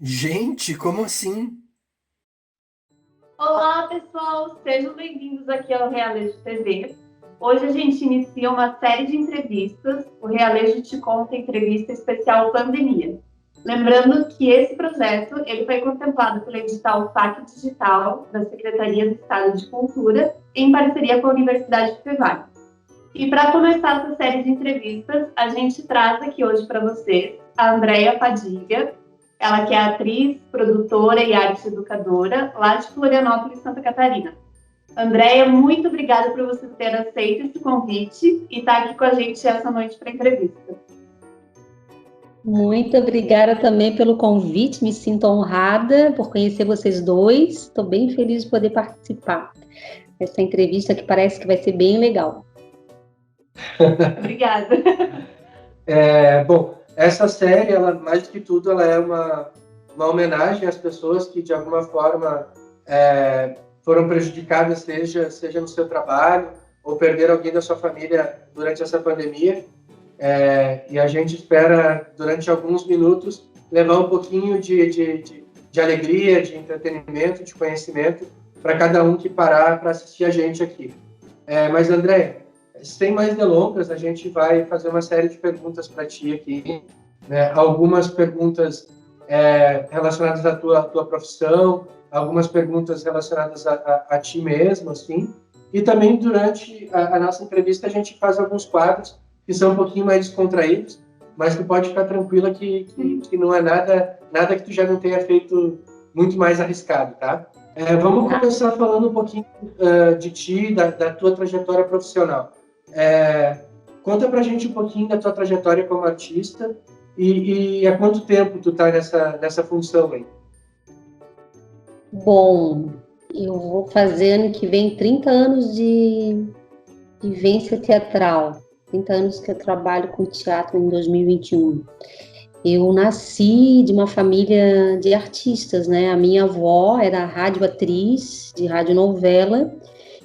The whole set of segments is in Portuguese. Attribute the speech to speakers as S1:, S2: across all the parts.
S1: Gente, como assim?
S2: Olá, pessoal! Sejam bem-vindos aqui ao Realejo TV. Hoje a gente inicia uma série de entrevistas. O Realejo te conta entrevista especial pandemia. Lembrando que esse projeto ele foi contemplado pelo edital FAC Digital da Secretaria do Estado de Cultura, em parceria com a Universidade de Fevale. E para começar essa série de entrevistas, a gente traz aqui hoje para vocês a Andréia Fadiga, ela que é atriz, produtora e arte educadora lá de Florianópolis, Santa Catarina. Andréia, muito obrigada por você ter aceito esse convite e estar aqui com a gente essa noite para a entrevista.
S3: Muito obrigada também pelo convite, me sinto honrada por conhecer vocês dois, estou bem feliz de poder participar dessa entrevista que parece que vai ser bem legal.
S2: Obrigada.
S4: Bom, essa série, ela, mais do que tudo, ela é uma homenagem às pessoas que, de alguma forma, foram prejudicadas, seja no seu trabalho ou perderam alguém da sua família durante essa pandemia. E a gente espera, durante alguns minutos, levar um pouquinho de alegria, de entretenimento, de conhecimento para cada um que parar para assistir a gente aqui. Mas, André, sem mais delongas, a gente vai fazer uma série de perguntas para ti aqui, né? Algumas perguntas relacionadas à tua profissão, algumas perguntas relacionadas a ti mesmo, assim. E também, durante a nossa entrevista, a gente faz alguns quadros que são um pouquinho mais descontraídos, mas tu pode ficar tranquila que não é nada que tu já não tenha feito muito mais arriscado, tá? Vamos começar falando um pouquinho de ti, da tua trajetória profissional. Conta pra gente um pouquinho da tua trajetória como artista e há quanto tempo tu tá nessa função aí?
S3: Bom, eu vou fazer ano que vem 30 anos de vivência teatral, 30 anos que eu trabalho com teatro em 2021. Eu nasci de uma família de artistas, né? A minha avó era radioatriz de radionovela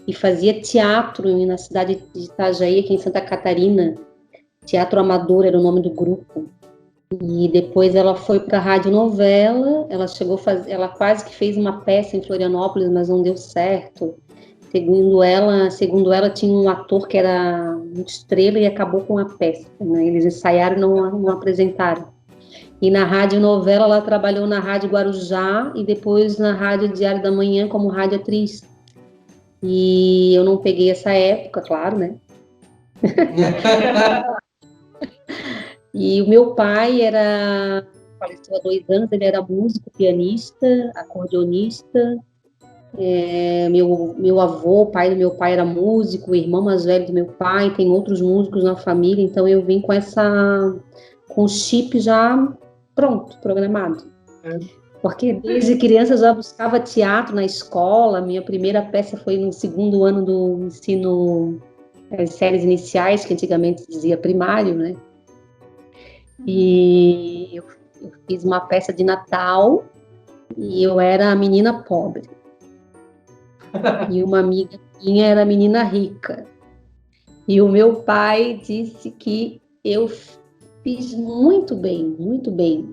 S3: e fazia teatro na cidade de Itajaí, aqui em Santa Catarina. Teatro Amador era o nome do grupo. E depois ela foi para a radionovela, ela chegou a fazer, ela quase que fez uma peça em Florianópolis, mas não deu certo. Segundo ela tinha um ator que era muito estrela e acabou com a peça, né? Eles ensaiaram e não apresentaram. E na radionovela ela trabalhou na Rádio Guarujá e depois na Rádio Diário da Manhã como radioatriz. E eu não peguei essa época, claro, né? E o meu pai faleceu há 2 anos, ele era músico, pianista, acordeonista. Meu avô, o pai do meu pai era músico, o irmão mais velho do meu pai, tem outros músicos na família, então eu vim com o chip já pronto, programado. Porque desde criança eu já buscava teatro na escola, minha primeira peça foi no 2º ano do ensino, séries iniciais, que antigamente dizia primário, né? E eu fiz uma peça de Natal e eu era a menina pobre. E uma amiga minha era a menina rica. E o meu pai disse que eu fiz muito bem, muito bem.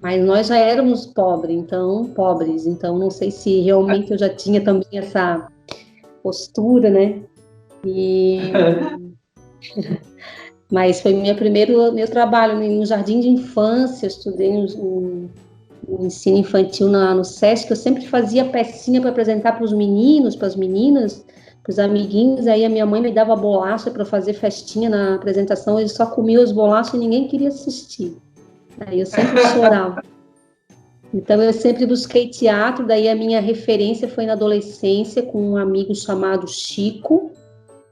S3: Mas nós já éramos pobres, então não sei se realmente eu já tinha também essa postura, né? Mas foi meu trabalho no jardim de infância, eu estudei no ensino infantil no SESC, eu sempre fazia pecinha para apresentar para os meninos, para as meninas, para os amiguinhos, aí a minha mãe me dava bolacha para fazer festinha na apresentação, eles só comiam as bolachas e ninguém queria assistir. Aí eu sempre chorava. Então eu sempre busquei teatro, daí a minha referência foi na adolescência com um amigo chamado Chico.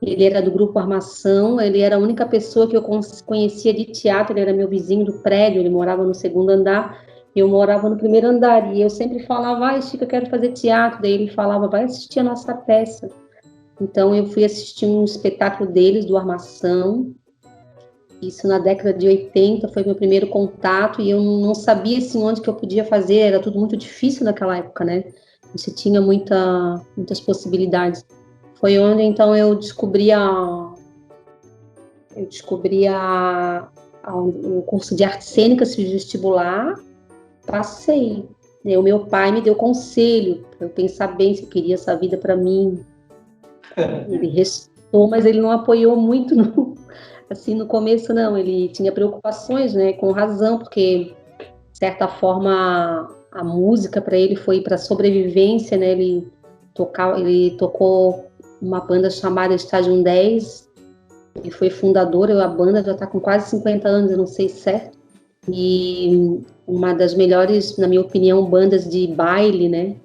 S3: Ele era do grupo Armação, ele era a única pessoa que eu conhecia de teatro, ele era meu vizinho do prédio, ele morava no 2º andar, eu morava no 1º andar, e eu sempre falava, Chico, eu quero fazer teatro, daí ele falava, vai assistir a nossa peça. Então eu fui assistir um espetáculo deles, do Armação, isso na década de 80, foi meu primeiro contato, e eu não sabia assim, onde que eu podia fazer, era tudo muito difícil naquela época, né? Você tinha muitas possibilidades. Foi onde, então, eu descobri o curso de artes cênicas, fiz vestibular, passei. O meu pai me deu conselho para eu pensar bem se eu queria essa vida para mim. Ele respeitou, mas ele não apoiou muito, não. Assim, no começo, não. Ele tinha preocupações, né? Com razão, porque, de certa forma, a música para ele foi para sobrevivência, né? Ele tocou uma banda chamada Estágio 10. Ele foi fundador, a banda já está com quase 50 anos, eu não sei certo. E uma das melhores, na minha opinião, bandas de baile, né?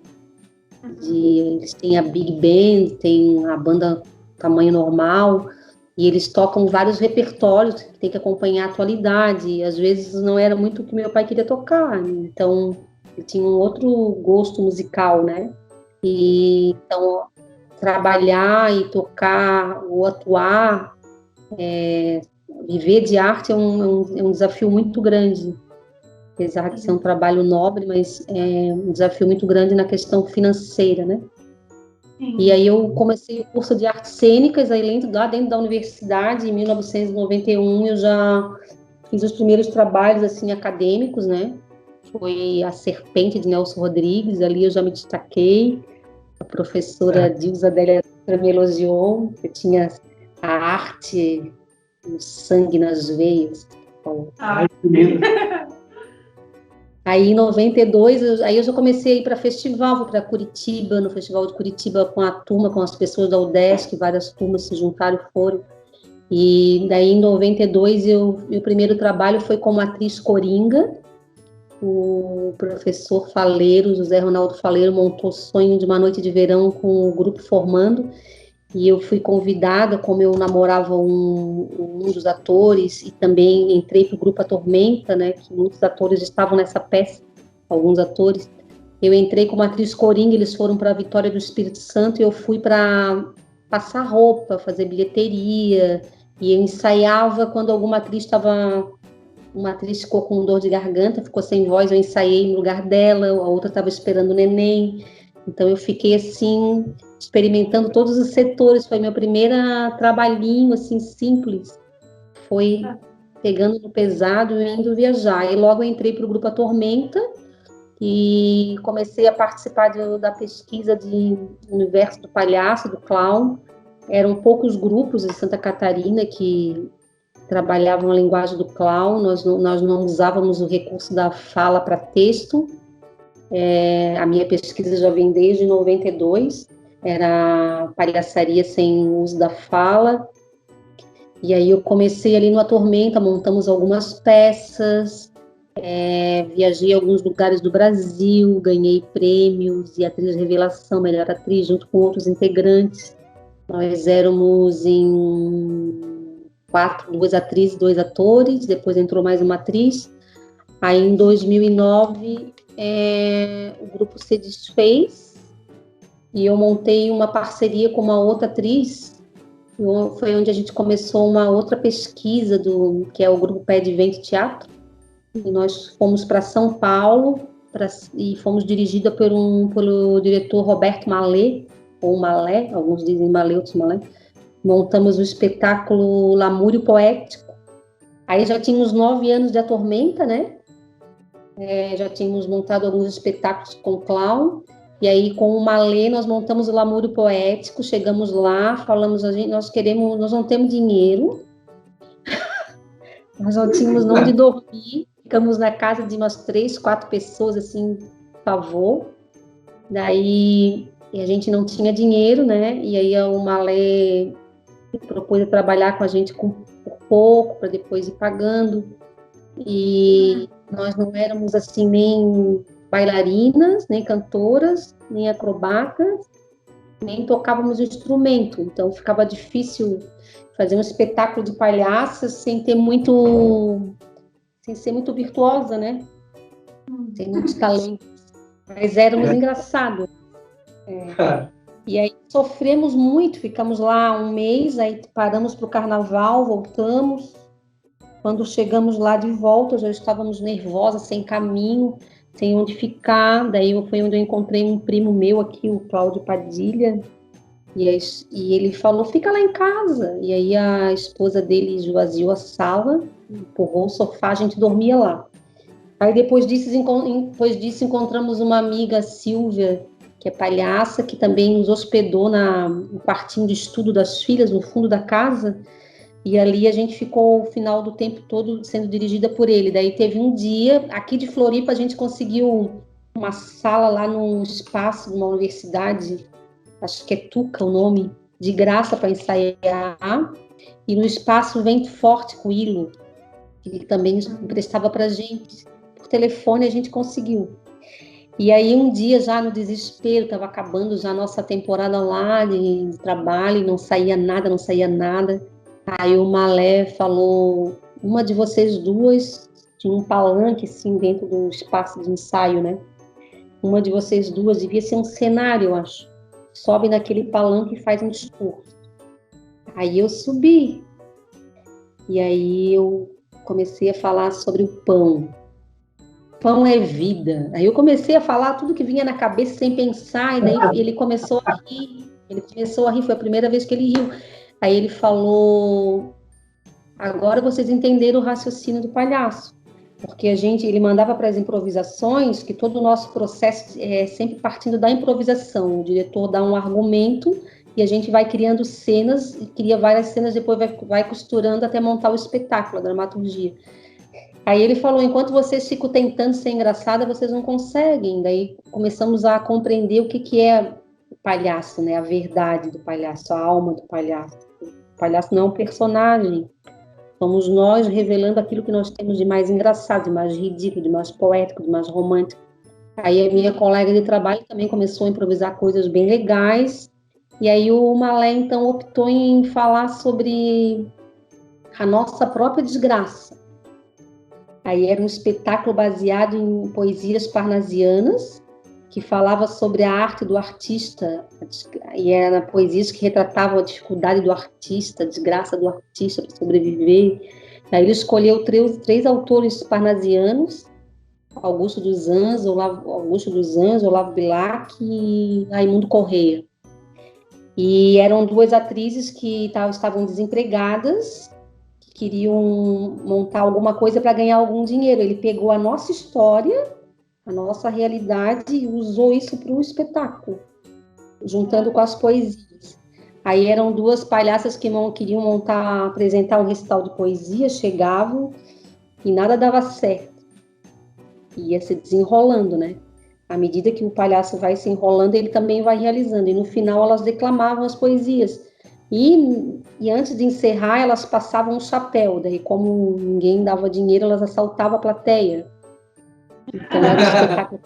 S3: Eles têm a Big Band, tem a banda tamanho normal, e eles tocam vários repertórios que tem que acompanhar a atualidade, e às vezes não era muito o que meu pai queria tocar, então ele tinha um outro gosto musical, né? E então trabalhar e tocar ou atuar, viver de arte é um desafio muito grande. Apesar de ser um trabalho nobre, mas é um desafio muito grande na questão financeira, né? Sim. E aí eu comecei o curso de artes cênicas, aí lá dentro da universidade, em 1991, eu já fiz os primeiros trabalhos, assim, acadêmicos, né? Foi A Serpente, de Nelson Rodrigues, ali eu já me destaquei. A professora Dilza Adélia me elogiou, eu tinha a arte, o sangue nas veias.
S4: Ai, que lindo!
S3: Aí, em 92, eu já comecei a ir para festival, fui para Curitiba, no Festival de Curitiba, com a turma, com as pessoas da UDESC, várias turmas se juntaram e foram. E daí, em 92, meu primeiro trabalho foi como atriz coringa. O professor Faleiro, José Ronaldo Faleiro, montou Sonho de uma Noite de Verão com o grupo formando. E eu fui convidada, como eu namorava um dos atores, e também entrei para o grupo A Tormenta, né, que muitos atores estavam nessa peça, alguns atores. Eu entrei como atriz coringa, eles foram para a Vitória do Espírito Santo, e eu fui para passar roupa, fazer bilheteria, e eu ensaiava quando alguma atriz uma atriz ficou com dor de garganta, ficou sem voz, eu ensaiei no lugar dela, a outra estava esperando o neném. Então eu fiquei assim, experimentando todos os setores, foi meu primeiro trabalhinho assim simples, foi pegando no pesado e indo viajar. E logo eu entrei para o grupo A Tormenta e comecei a participar da pesquisa de universo do palhaço, do clown. Eram poucos grupos em Santa Catarina que trabalhavam a linguagem do clown, nós não usávamos o recurso da fala para texto. A minha pesquisa já vem desde 92, era palhaçaria sem uso da fala, e aí eu comecei ali no A Tormenta, montamos algumas peças, viajei a alguns lugares do Brasil, ganhei prêmios, e atriz revelação, melhor atriz, junto com outros integrantes. Nós éramos em 2 atrizes, 2 atores, depois entrou mais uma atriz. Aí em 2009 o grupo se desfez e eu montei uma parceria com uma outra atriz. Foi onde a gente começou uma outra pesquisa que é o grupo Pé de Vento Teatro, e nós fomos para São Paulo e fomos dirigidas pelo diretor Roberto Malé, ou Malé, alguns dizem Malé, outros Malé. Montamos o espetáculo Lamúrio Poético. Aí já tínhamos 9 anos de A Tormenta, né? Já tínhamos montado alguns espetáculos com clown, e aí com o Malê nós montamos o Lamúrio Poético, chegamos lá, falamos, nós não temos dinheiro, nós não tínhamos onde dormir, ficamos na casa de umas 3, 4 pessoas, assim, por favor. Daí a gente não tinha dinheiro, né? E aí o Malê propôs trabalhar com a gente por pouco, para depois ir pagando. E nós não éramos assim nem bailarinas, nem cantoras, nem acrobatas, nem tocávamos instrumento. Então ficava difícil fazer um espetáculo de palhaças sem ser muito virtuosa, né? Sem muitos talentos. Mas éramos engraçados. E aí sofremos muito, ficamos lá um mês, aí paramos para o carnaval, voltamos. Quando chegamos lá de volta, já estávamos nervosas, sem caminho, sem onde ficar. Daí foi onde eu encontrei um primo meu aqui, o Cláudio Padilha, e ele falou, fica lá em casa. E aí a esposa dele esvaziou a sala, empurrou o sofá, a gente dormia lá. Aí depois disso encontramos uma amiga, Silvia, que é palhaça, que também nos hospedou no quartinho de estudo das filhas, no fundo da casa, e ali a gente ficou o final do tempo todo sendo dirigida por ele. Daí teve um dia, aqui de Floripa, a gente conseguiu uma sala lá num espaço de uma universidade, acho que é Tuca o nome, de graça para ensaiar, e no espaço Vento Forte com Ilo, que ele também emprestava para a gente. Por telefone a gente conseguiu. E aí um dia, já no desespero, estava acabando já a nossa temporada lá de trabalho, não saía nada, não saía nada. Aí o Malé falou, uma de vocês duas, tinha um palanque assim dentro do espaço de ensaio, né? Uma de vocês duas, devia ser um cenário, eu acho. Sobe naquele palanque e faz um discurso. Aí eu subi. E aí eu comecei a falar sobre o pão. Pão é vida. Aí eu comecei a falar tudo que vinha na cabeça sem pensar, e daí ele começou a rir. Foi a primeira vez que ele riu. Aí ele falou, agora vocês entenderam o raciocínio do palhaço. Porque ele mandava para as improvisações que todo o nosso processo é sempre partindo da improvisação. O diretor dá um argumento e a gente vai criando cenas, e cria várias cenas, depois vai costurando até montar o espetáculo, a dramaturgia. Aí ele falou, enquanto vocês ficam tentando ser engraçada, vocês não conseguem. Daí começamos a compreender o que é o palhaço, né? A verdade do palhaço, a alma do palhaço. O palhaço não é um personagem. Somos nós revelando aquilo que nós temos de mais engraçado, de mais ridículo, de mais poético, de mais romântico. Aí a minha colega de trabalho também começou a improvisar coisas bem legais. E aí o Malé, então, optou em falar sobre a nossa própria desgraça. Aí era um espetáculo baseado em poesias parnasianas, que falava sobre a arte do artista, e eram poesias que retratavam a dificuldade do artista, a desgraça do artista para sobreviver. Aí ele escolheu três autores parnasianos, Augusto dos Anjos, Olavo Bilac e Raimundo Corrêa. E eram duas atrizes que estavam desempregadas, queriam montar alguma coisa para ganhar algum dinheiro. Ele pegou a nossa história, a nossa realidade e usou isso para o espetáculo, juntando com as poesias. Aí eram duas palhaças que queriam apresentar um recital de poesia, chegavam e nada dava certo. Ia se desenrolando, né? À medida que o palhaço vai se enrolando, ele também vai realizando. E no final elas declamavam as poesias. E antes de encerrar, elas passavam um chapéu. Daí, como ninguém dava dinheiro, elas assaltavam a plateia. Então, era um espetáculo.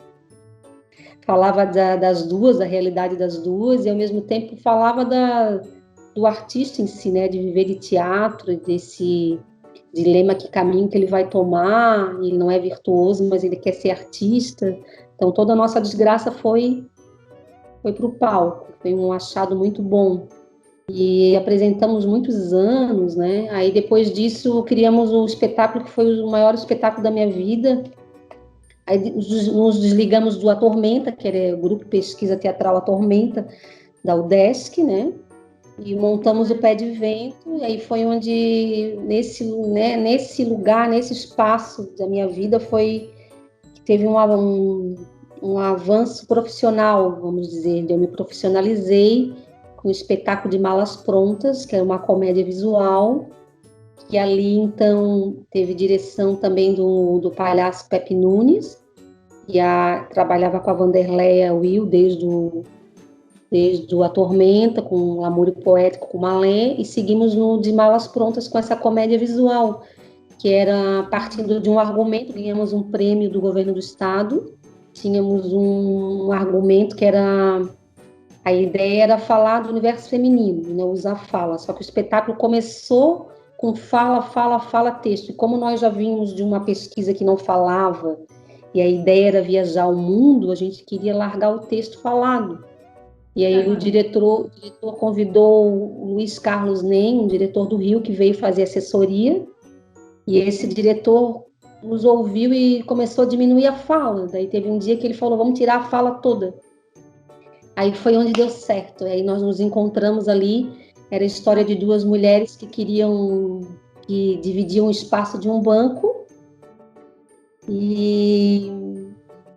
S3: Falava das duas, da realidade das duas, e ao mesmo tempo falava do artista em si, né? De viver de teatro, desse dilema, que caminho que ele vai tomar. Ele não é virtuoso, mas ele quer ser artista. Então, toda a nossa desgraça foi para o palco. Foi um achado muito bom. E apresentamos muitos anos, né? Aí depois disso criamos um espetáculo que foi o maior espetáculo da minha vida. Aí nos desligamos do A Tormenta, que era o grupo Pesquisa Teatral A Tormenta, da UDESC, né? E montamos o Pé de Vento. E aí foi onde, nesse lugar, nesse espaço da minha vida, foi que teve um avanço profissional, vamos dizer. Eu me profissionalizei com o espetáculo de Malas Prontas, que era uma comédia visual, que ali, então, teve direção também do palhaço Pepe Nunes, que trabalhava com a Vanderleia Will desde A Tormenta, com o Lamúrio Poético, com Malé, e seguimos no de Malas Prontas com essa comédia visual, que era partindo de um argumento. Ganhamos um prêmio do governo do estado, tínhamos um argumento que era... A ideia era falar do universo feminino, não usar fala. Só que o espetáculo começou com fala, texto. E como nós já vínhamos de uma pesquisa que não falava, e a ideia era viajar ao mundo, a gente queria largar o texto falado. E aí o diretor convidou o Luiz Carlos Nem, um diretor do Rio, que veio fazer assessoria. E esse diretor nos ouviu e começou a diminuir a fala. Daí teve um dia que ele falou, vamos tirar a fala toda. Aí foi onde deu certo. Aí nós nos encontramos ali. Era a história de duas mulheres que dividiam o espaço de um banco. e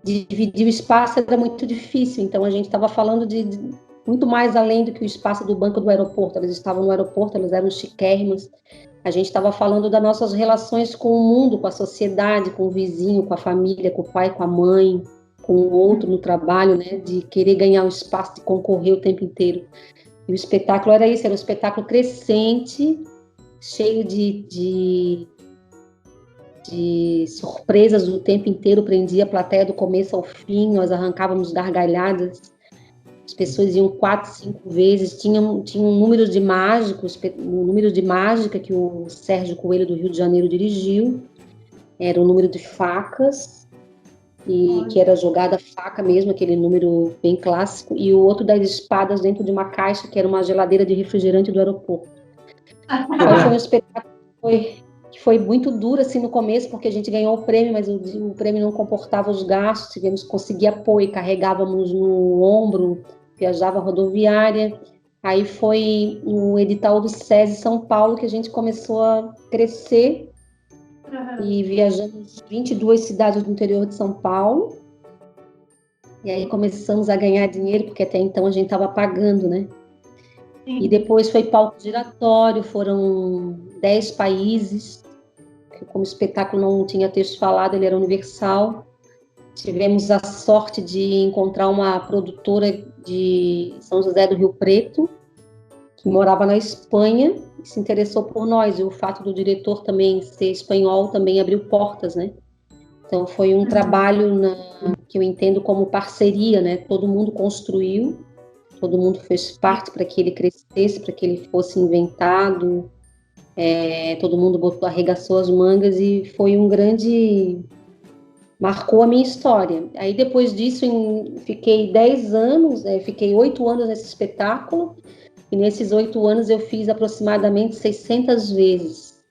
S3: dividir o espaço era muito difícil, então a gente estava falando de muito mais além do que o espaço do banco do aeroporto. Elas estavam no aeroporto, elas eram chiquérrimas. A gente estava falando das nossas relações com o mundo, com a sociedade, com o vizinho, com a família, com o pai, com a mãe, com o outro no trabalho, né? De querer ganhar o espaço, de concorrer o tempo inteiro. E o espetáculo era isso, era um espetáculo crescente, cheio de surpresas o tempo inteiro, prendia a plateia do começo ao fim, nós arrancávamos gargalhadas. As pessoas iam 4, 5 vezes, tinha um número de mágicos, um número de mágica que o Sérgio Coelho do Rio de Janeiro dirigiu, era o número de facas, e que era jogada faca mesmo, aquele número bem clássico, e o outro das espadas dentro de uma caixa, que era uma geladeira de refrigerante do aeroporto. Então, foi um espetáculo que foi muito duro assim no começo, porque a gente ganhou o prêmio, mas o prêmio não comportava os gastos, tivemos que conseguir apoio, carregávamos no ombro, viajava rodoviária. Aí foi no edital do SESI São Paulo que a gente começou a crescer, e viajamos 22 cidades do interior de São Paulo, e aí começamos a ganhar dinheiro, porque até então a gente estava pagando, né? Sim. E depois foi palco giratório, foram 10 países, que como o espetáculo não tinha texto falado, ele era universal. Tivemos a sorte de encontrar uma produtora de São José do Rio Preto, que morava na Espanha, e se interessou por nós, e o fato do diretor também ser espanhol também abriu portas, né? Então foi um trabalho que eu entendo como parceria, né? Todo mundo construiu, todo mundo fez parte para que ele crescesse, para que ele fosse inventado, todo mundo arregaçou as mangas, e foi um grande... marcou a minha história. Aí depois disso fiquei 10 anos, fiquei 8 anos nesse espetáculo, e nesses 8 anos eu fiz aproximadamente 600 vezes.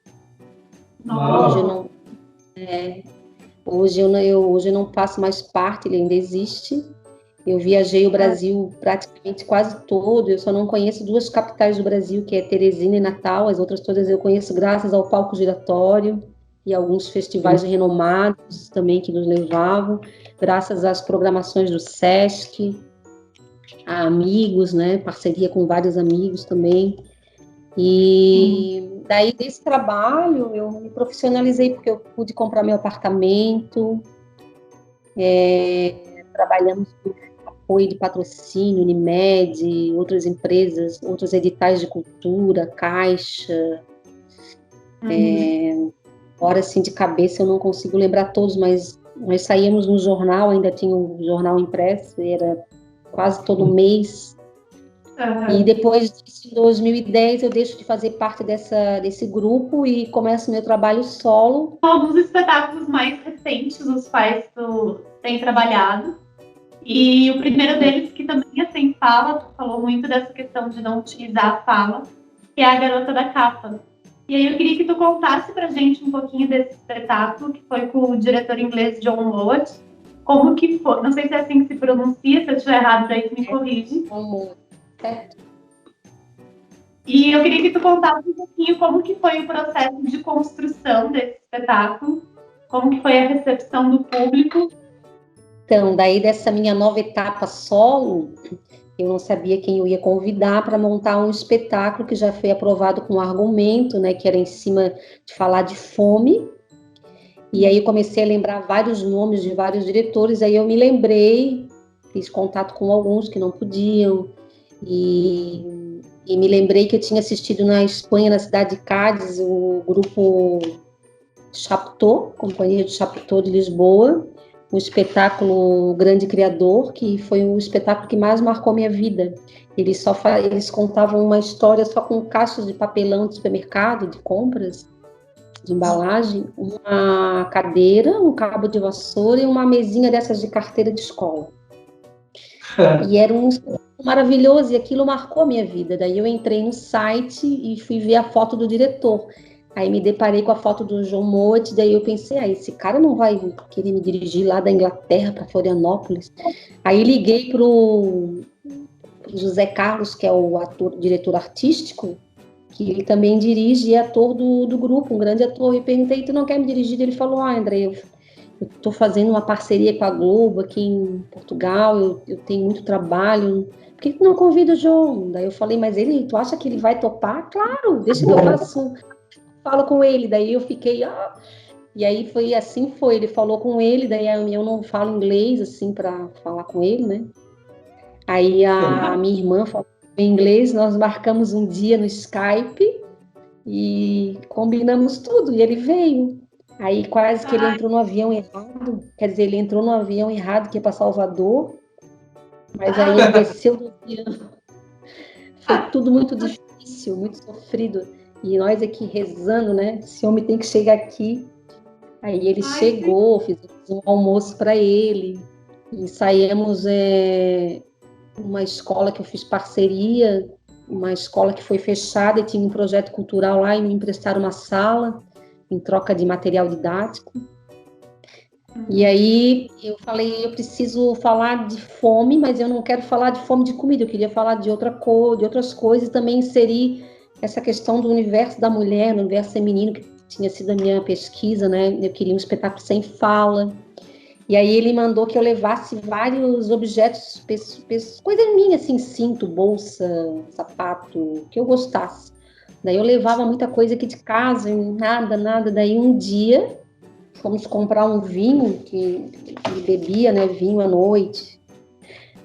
S3: Hoje eu não faço mais parte, ele ainda existe. Eu viajei o Brasil praticamente quase todo, eu só não conheço 2 capitais do Brasil, que é Teresina e Natal, as outras todas eu conheço graças ao palco giratório e alguns festivais renomados também que nos levavam, graças às programações do Sesc, a amigos, né, parceria com vários amigos também. E daí desse trabalho eu me profissionalizei, porque eu pude comprar meu apartamento, trabalhamos com apoio de patrocínio, Unimed, outras empresas, outros editais de cultura, Caixa. Agora, assim, de cabeça eu não consigo lembrar todos, mas nós saíamos no jornal, ainda tinha um jornal impresso, era quase todo mês. E depois disso, em 2010, eu deixo de fazer parte desse grupo e começo meu trabalho solo.
S2: Alguns espetáculos mais recentes, os quais tu tem trabalhado. E o primeiro deles, que também é sem fala, tu falou muito dessa questão de não utilizar a fala, que é A Garota da Capa. E aí eu queria que tu contasse pra gente um pouquinho desse espetáculo, que foi com o diretor inglês John Mowat. Como que foi? Não sei se é assim que se pronuncia, se eu estiver errado, daí tu me corrige.
S3: Certo.
S2: E eu queria que tu contasse um pouquinho como que foi o processo de construção desse espetáculo, como que foi a recepção do público.
S3: Então, daí dessa minha nova etapa solo, eu não sabia quem eu ia convidar para montar um espetáculo que já foi aprovado com um argumento, né, que era em cima de falar de fome. E aí eu comecei a lembrar vários nomes de vários diretores, aí eu me lembrei, fiz contato com alguns que não podiam, e me lembrei que eu tinha assistido na Espanha, na cidade de Cádiz, o grupo Chaptô, Companhia de Chaptô de Lisboa, o espetáculo Grande Criador, que foi o espetáculo que mais marcou minha vida. Eles contavam uma história só com caixas de papelão de supermercado, de compras, de embalagem, uma cadeira, um cabo de vassoura e uma mesinha dessas de carteira de escola. E era um espetáculo maravilhoso, e aquilo marcou minha vida. Daí eu entrei no site e fui ver a foto do diretor. Aí me deparei com a foto do John Mowat, daí eu pensei, esse cara não vai querer me dirigir lá da Inglaterra para Florianópolis. Aí liguei pro José Carlos, que é o diretor artístico, que ele também dirige e é ator do grupo, um grande ator, e perguntei, tu não quer me dirigir? Ele falou, André, eu eu estou fazendo uma parceria com a Globo aqui em Portugal, eu tenho muito trabalho, por que tu não convida o João? Daí eu falei, mas tu acha que ele vai topar? Claro, deixa que eu falo com ele. Daí eu fiquei, e aí foi, ele falou com ele, daí eu não falo inglês, assim, para falar com ele, né? Aí a minha irmã falou em inglês, nós marcamos um dia no Skype e combinamos tudo, e ele veio. Aí quase que ele entrou no avião errado, quer dizer, ele entrou no avião errado, que ia para Salvador, mas aí ele desceu do avião. Foi tudo muito difícil, muito sofrido. E nós aqui rezando, né? Esse homem tem que chegar aqui. Aí ele chegou, fizemos um almoço para ele, ensaiamos uma escola que eu fiz parceria, uma escola que foi fechada e tinha um projeto cultural lá e me emprestaram uma sala em troca de material didático. E aí eu falei, eu preciso falar de fome, mas eu não quero falar de fome de comida, eu queria falar de outras coisas e também inserir essa questão do universo da mulher, no universo feminino, que tinha sido a minha pesquisa, né? Eu queria um espetáculo sem fala. E aí ele mandou que eu levasse vários objetos, coisas minhas, assim, cinto, bolsa, sapato, que eu gostasse. Daí eu levava muita coisa aqui de casa, nada. Daí um dia fomos comprar um vinho, que ele bebia, né, vinho à noite.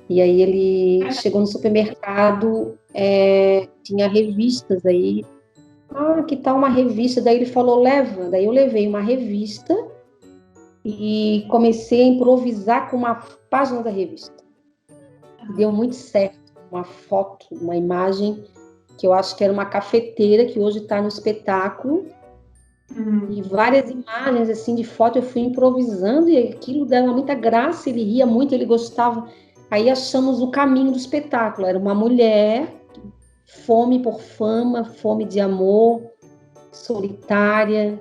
S3: E aí ele chegou no supermercado, tinha revistas aí. Que tal uma revista? Daí ele falou, leva. Daí eu levei uma revista e comecei a improvisar com uma página da revista. Deu muito certo. Uma foto, uma imagem, que eu acho que era uma cafeteira, que hoje está no espetáculo. E várias imagens, assim, de foto, eu fui improvisando e aquilo dava muita graça, ele ria muito, ele gostava. Aí achamos o caminho do espetáculo. Era uma mulher, fome por fama, fome de amor, solitária,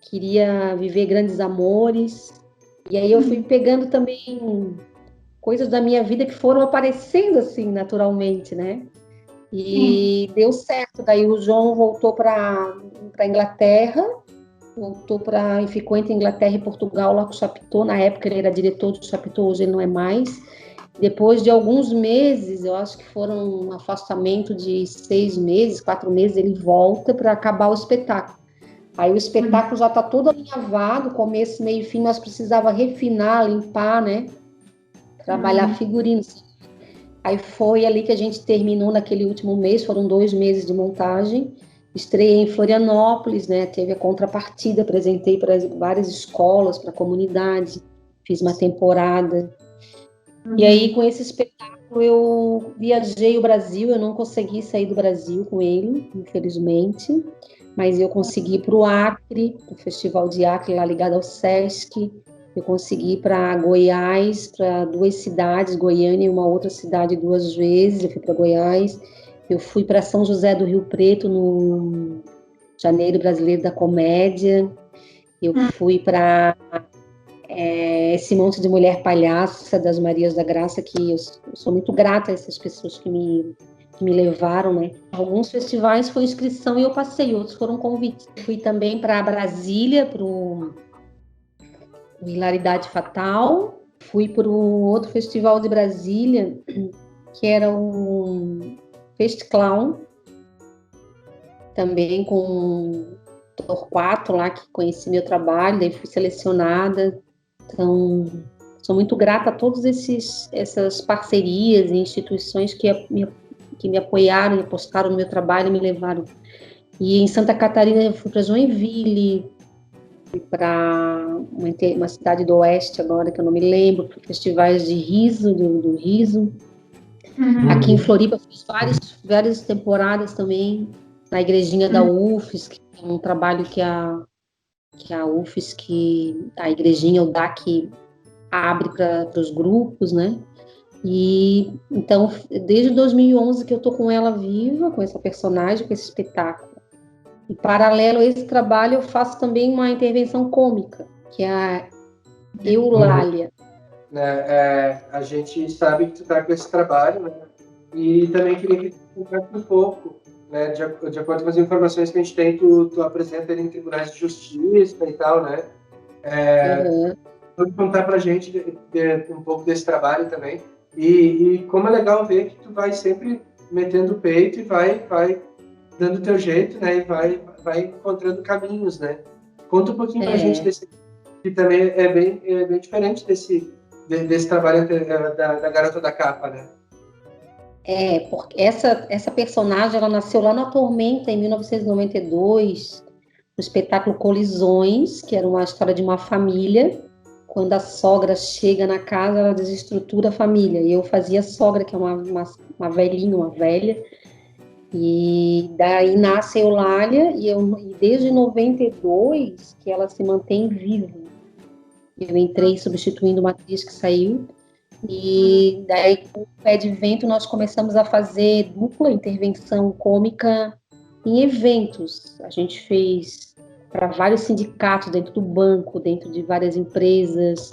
S3: queria viver grandes amores. E aí eu fui pegando também coisas da minha vida que foram aparecendo assim naturalmente, né? E deu certo. Daí o João voltou para Inglaterra, e ficou entre Inglaterra e Portugal lá com o Chapitão. Na época ele era diretor do Chapitão, hoje ele não é mais. Depois de alguns meses, eu acho que foram um afastamento de 6 meses, 4 meses, ele volta para acabar o espetáculo. Aí o espetáculo já está todo alinhavado, começo, meio e fim, mas precisava refinar, limpar, né? Trabalhar figurinos. Aí foi ali que a gente terminou naquele último mês, foram 2 meses de montagem. Estreiei em Florianópolis, né? Teve a contrapartida, apresentei para várias escolas, para a comunidade, fiz uma temporada. E aí, com esse espetáculo, eu viajei o Brasil, eu não consegui sair do Brasil com ele, infelizmente, mas eu consegui ir para o Acre, o Festival de Acre, lá ligado ao Sesc, eu consegui ir para Goiás, para 2 cidades, Goiânia e uma outra cidade 2 vezes, eu fui para Goiás, eu fui para São José do Rio Preto, no Janeiro Brasileiro da Comédia, eu fui para esse monte de mulher palhaça das Marias da Graça, que eu sou muito grata a essas pessoas que me levaram, né? Alguns festivais foi inscrição e eu passei, outros foram convites. Fui também para Brasília, para o Hilaridade Fatal, fui para o outro festival de Brasília, que era o Fest Clown, também com Torquato lá, que conheci meu trabalho, daí fui selecionada. Então, sou muito grata a todas essas parcerias e instituições que me apoiaram, me apostaram no meu trabalho e me levaram. E em Santa Catarina eu fui para Joinville, fui para uma cidade do oeste agora, que eu não me lembro, festivais de riso, do riso. Aqui em Floripa fiz várias temporadas também, na igrejinha da UFSC, que é um trabalho que a UFSC, a igrejinha, o DAC, abre para os grupos, né? E então, desde 2011 que eu tô com ela viva, com essa personagem, com esse espetáculo. E paralelo a esse trabalho, eu faço também uma intervenção cômica, que é a Eulália.
S4: A gente sabe que tu tá com esse trabalho, né? E também queria que tu contasse um pouco, né? De acordo com as informações que a gente tem, tu apresenta ele em tribunais de justiça e tal, né? pode contar pra gente um pouco desse trabalho também. E como é legal ver que tu vai sempre metendo o peito e vai dando o teu jeito, né? E vai encontrando caminhos, né? Conta um pouquinho pra gente desse, que também é bem diferente desse trabalho da Garota da Capa, né?
S3: Porque essa personagem, ela nasceu lá na Tormenta, em 1992, no espetáculo Colisões, que era uma história de uma família. Quando a sogra chega na casa, ela desestrutura a família. E eu fazia a sogra, que é uma velhinha, uma velha. E daí nasce a Eulália, e desde 92 que ela se mantém viva. Eu entrei substituindo uma atriz que saiu. E daí, com o Pé de Vento, nós começamos a fazer dupla intervenção cômica em eventos. A gente fez para vários sindicatos dentro do banco, dentro de várias empresas,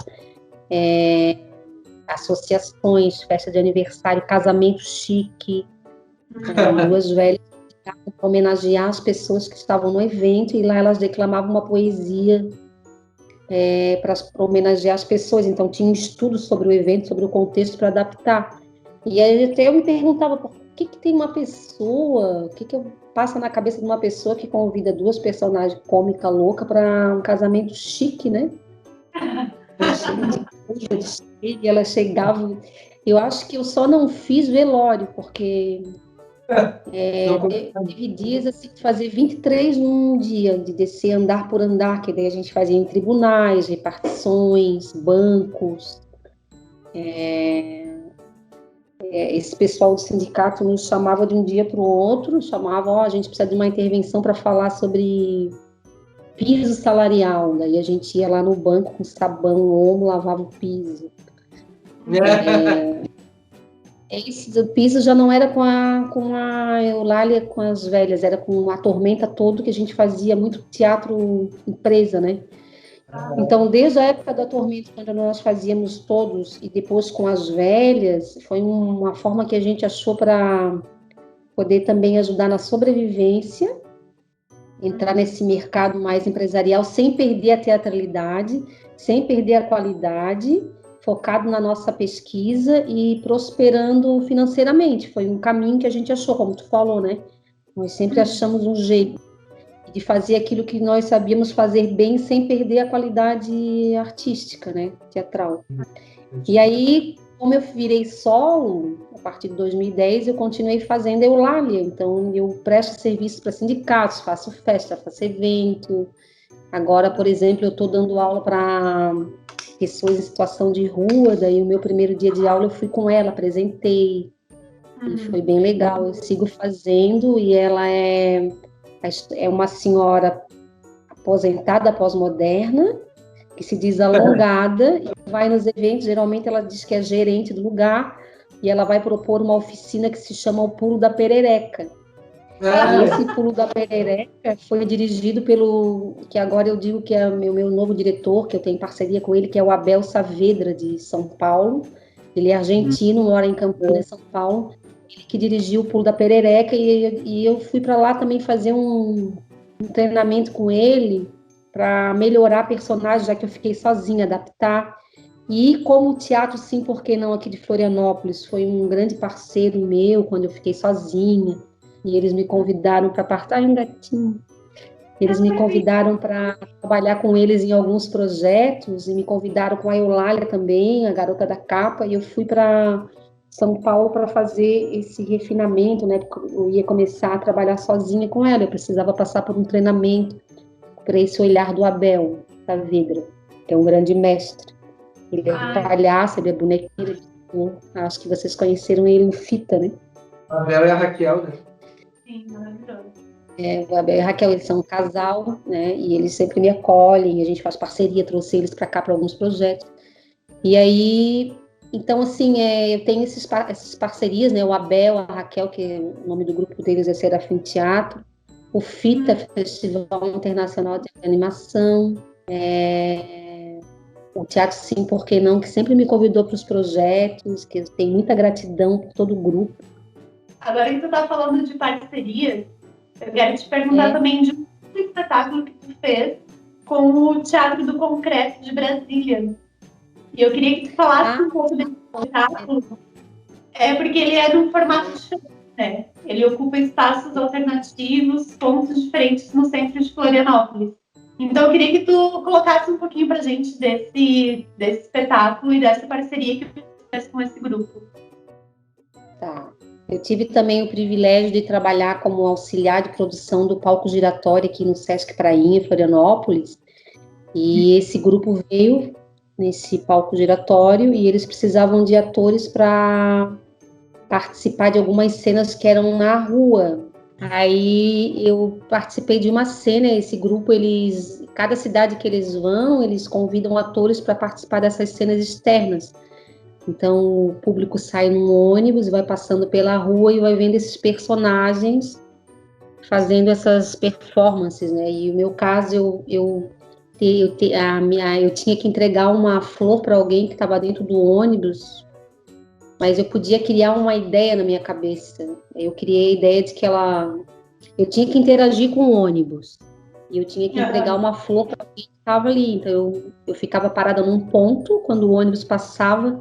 S3: associações, festa de aniversário, casamento chique, duas velhas para homenagear as pessoas que estavam no evento, e lá elas declamavam uma poesia para homenagear as pessoas. Então tinha um estudo sobre o evento, sobre o contexto para adaptar. E aí até eu me perguntava, por que tem uma pessoa, o que passa na cabeça de uma pessoa que convida duas personagens cômica louca para um casamento chique, né? E ela chegava. Eu acho que eu só não fiz velório, porque teve dias assim, de fazer 23 num dia, de descer andar por andar, que daí a gente fazia em tribunais, repartições, bancos. Esse pessoal do sindicato nos chamava de um dia para o outro, chamava, a gente precisa de uma intervenção para falar sobre piso salarial. Daí a gente ia lá no banco com sabão, omo, lavava o piso. Esse piso já não era com a Eulália, com as velhas, era com a Tormenta todo, que a gente fazia muito teatro empresa, né? Então, desde a época da Tormenta, quando nós fazíamos todos, e depois com as velhas, foi uma forma que a gente achou para poder também ajudar na sobrevivência, entrar nesse mercado mais empresarial, sem perder a teatralidade, sem perder a qualidade, focado na nossa pesquisa e prosperando financeiramente. Foi um caminho que a gente achou, como tu falou, né? Nós sempre achamos um jeito de fazer aquilo que nós sabíamos fazer bem, sem perder a qualidade artística, né? Teatral. E aí, como eu virei solo, a partir de 2010, eu continuei fazendo Eulália. Então, eu presto serviço para sindicatos, faço festa, faço evento. Agora, por exemplo, eu estou dando aula para pessoas em situação de rua. Daí, o meu primeiro dia de aula, eu fui com ela, apresentei. E foi bem legal. Eu sigo fazendo, e ela é uma senhora aposentada, pós-moderna, que se diz alongada, e vai nos eventos. Geralmente ela diz que é gerente do lugar, e ela vai propor uma oficina que se chama o Pulo da Perereca. E esse Pulo da Perereca foi dirigido que agora eu digo que é o meu novo diretor, que eu tenho parceria com ele, que é o Abel Saavedra, de São Paulo. Ele é argentino, mora em Campinas, São Paulo. Ele que dirigiu o Pulo da Perereca, e eu fui para lá também fazer um treinamento com ele para melhorar a personagem, já que eu fiquei sozinha, adaptar. E como o Teatro Sim, Por Que Não, aqui de Florianópolis, foi um grande parceiro meu quando eu fiquei sozinha, e eles me convidaram para participar. Um gatinho. Eles me convidaram para trabalhar com eles em alguns projetos, e me convidaram com a Eulália também, a Garota da Capa, e eu fui para São Paulo para fazer esse refinamento, né? Porque eu ia começar a trabalhar sozinha com ela, eu precisava passar por um treinamento para esse olhar do Abel Saavedra, que é um grande mestre. Ele é palhaço, ele é bonequeiro, acho que vocês conheceram ele em Fita, né?
S4: A Abel e a Raquel, né?
S2: Sim, maravilhoso.
S3: O Abel e a Raquel, eles são um casal, né? E eles sempre me acolhem, a gente faz parceria, trouxe eles para cá para alguns projetos. E aí, então, assim, eu tenho essas parcerias, né? O Abel, a Raquel, que o nome do grupo deles é Serafim Teatro, o Fita, Festival Internacional de Animação, o Teatro Sim, Por Que Não, que sempre me convidou para os projetos, que eu tenho muita gratidão por todo o grupo.
S2: Agora que tu tá falando de parcerias, eu quero te perguntar também de um espetáculo que tu fez com o Teatro do Concreto de Brasília. E eu queria que tu falasse um pouco desse espetáculo, porque ele é num formato diferente, né? Ele ocupa espaços alternativos, pontos diferentes no centro de Florianópolis. Então, eu queria que tu colocasse um pouquinho pra gente desse espetáculo e dessa parceria que tu fez com esse grupo.
S3: Tá. Eu tive também o privilégio de trabalhar como auxiliar de produção do palco giratório aqui no Sesc Prainha, Florianópolis. E esse grupo veio nesse palco giratório e eles precisavam de atores para participar de algumas cenas que eram na rua. Aí eu participei de uma cena, esse grupo, cada cidade que eles vão, eles convidam atores para participar dessas cenas externas. Então o público sai num ônibus, vai passando pela rua e vai vendo esses personagens fazendo essas performances, né? E no meu caso, eu tinha que entregar uma flor para alguém que estava dentro do ônibus, mas eu podia criar uma ideia na minha cabeça. Eu criei a ideia de que eu tinha que interagir com o ônibus e eu tinha que entregar uma flor para alguém que estava ali. Então eu ficava parada num ponto quando o ônibus passava,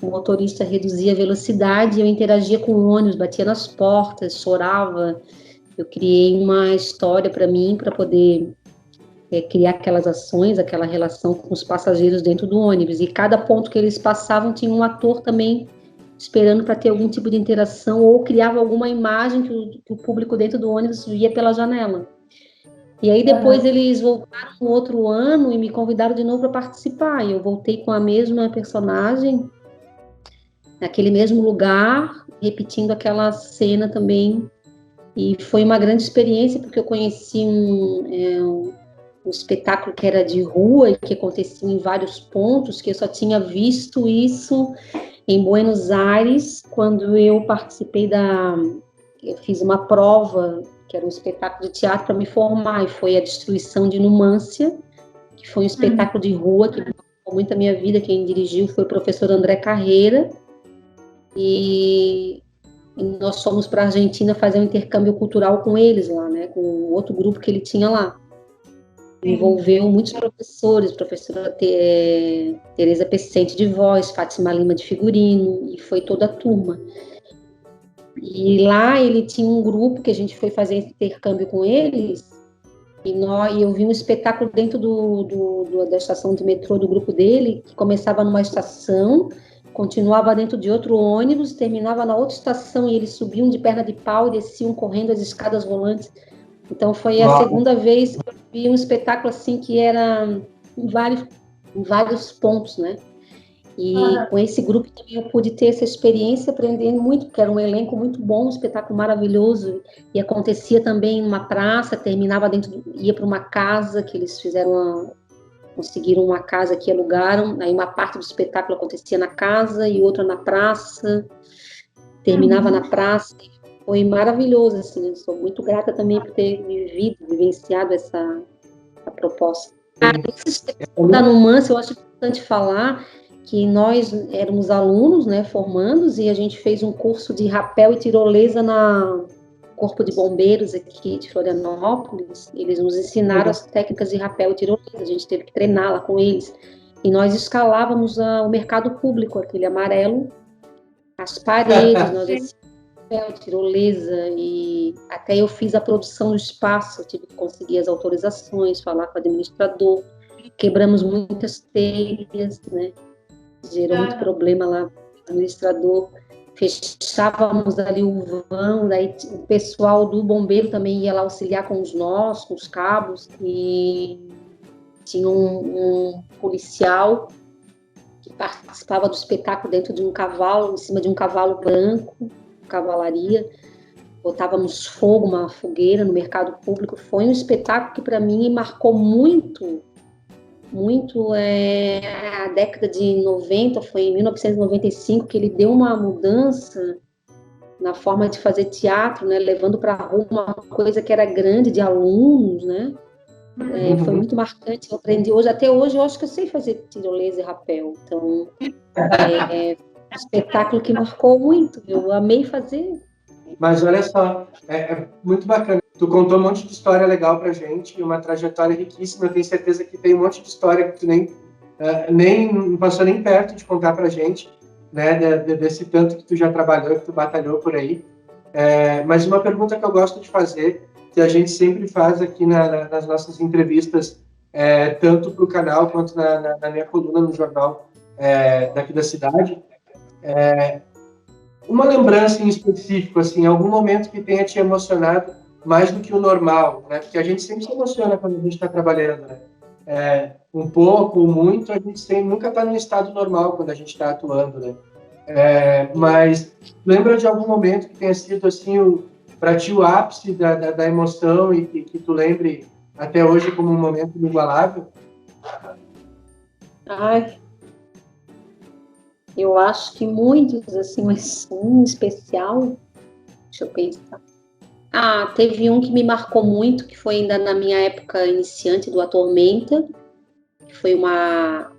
S3: o motorista reduzia a velocidade e eu interagia com o ônibus, batia nas portas, chorava. Eu criei uma história para mim, para poder criar aquelas ações, aquela relação com os passageiros dentro do ônibus. E cada ponto que eles passavam tinha um ator também esperando para ter algum tipo de interação ou criava alguma imagem que o público dentro do ônibus via pela janela. E aí depois eles voltaram no outro ano e me convidaram de novo para participar. E eu voltei com a mesma personagem, naquele mesmo lugar, repetindo aquela cena também. E foi uma grande experiência, porque eu conheci um espetáculo que era de rua e que acontecia em vários pontos, que eu só tinha visto isso em Buenos Aires, quando eu participei eu fiz uma prova, que era um espetáculo de teatro para me formar, e foi A Destruição de Numância, que foi um espetáculo de rua que marcou muito a minha vida. Quem dirigiu foi o professor André Carreira, e nós fomos para a Argentina fazer um intercâmbio cultural com eles lá, né, com outro grupo que ele tinha lá. Envolveu muitos professores, professora Tereza Pecente de voz, Fátima Lima de figurino, e foi toda a turma. E lá ele tinha um grupo que a gente foi fazer intercâmbio com eles, e eu vi um espetáculo dentro da estação de metrô do grupo dele, que começava numa estação, continuava dentro de outro ônibus, terminava na outra estação, e eles subiam de perna de pau e desciam correndo as escadas rolantes. Então foi a segunda vez que eu vi um espetáculo assim que era em vários pontos, né? E com esse grupo também eu pude ter essa experiência, aprendendo muito, porque era um elenco muito bom, um espetáculo maravilhoso, e acontecia também em uma praça, terminava ia para uma casa que eles conseguiram uma casa que alugaram, aí uma parte do espetáculo acontecia na casa e outra na praça, terminava na praça. Foi maravilhoso, assim, eu sou muito grata também por ter vivenciado essa proposta. Da Numância, eu acho importante falar que nós éramos alunos, né, formandos, e a gente fez um curso de rapel e tirolesa no Corpo de Bombeiros aqui de Florianópolis. Eles nos ensinaram as técnicas de rapel e tirolesa, a gente teve que treinar lá com eles. E nós escalávamos o mercado público, aquele amarelo, as paredes, nós tirolesa, e até eu fiz a produção do espaço, eu tive que conseguir as autorizações, falar com o administrador, quebramos muitas telhas, né, gerou muito problema lá, o administrador, fechávamos ali o vão, daí o pessoal do bombeiro também ia lá auxiliar com os nós, com os cabos, e tinha um policial que participava do espetáculo dentro de um cavalo, em cima de um cavalo branco, cavalaria, botávamos fogo, uma fogueira no mercado público. Foi um espetáculo que para mim marcou muito a década de 90, foi em 1995 que ele deu uma mudança na forma de fazer teatro, né, levando para a rua uma coisa que era grande de alunos, né, foi muito marcante. Eu aprendi até hoje eu acho que eu sei fazer tirolesa e rapel, então um espetáculo que marcou muito, eu amei fazer.
S4: Mas olha só, é muito bacana. Tu contou um monte de história legal pra gente, uma trajetória riquíssima. Eu tenho certeza que tem um monte de história que tu nem nem não passou nem perto de contar pra gente, né, desse tanto que tu já trabalhou, que tu batalhou por aí. Mas uma pergunta que eu gosto de fazer, que a gente sempre faz aqui nas nossas entrevistas, tanto para o canal quanto na minha coluna no jornal daqui da cidade, uma lembrança em específico, assim, algum momento que tenha te emocionado mais do que o normal, né? Porque a gente sempre se emociona quando a gente está trabalhando, né? Um pouco ou muito, a gente nunca está num estado normal quando a gente está atuando, né? Mas lembra de algum momento que tenha sido assim para ti o ápice da emoção e que tu lembre até hoje como um momento inigualável?
S3: Ai, eu acho que muitos, assim, mas um especial, deixa eu pensar. Teve um que me marcou muito, que foi ainda na minha época iniciante do Atormenta, que foi uma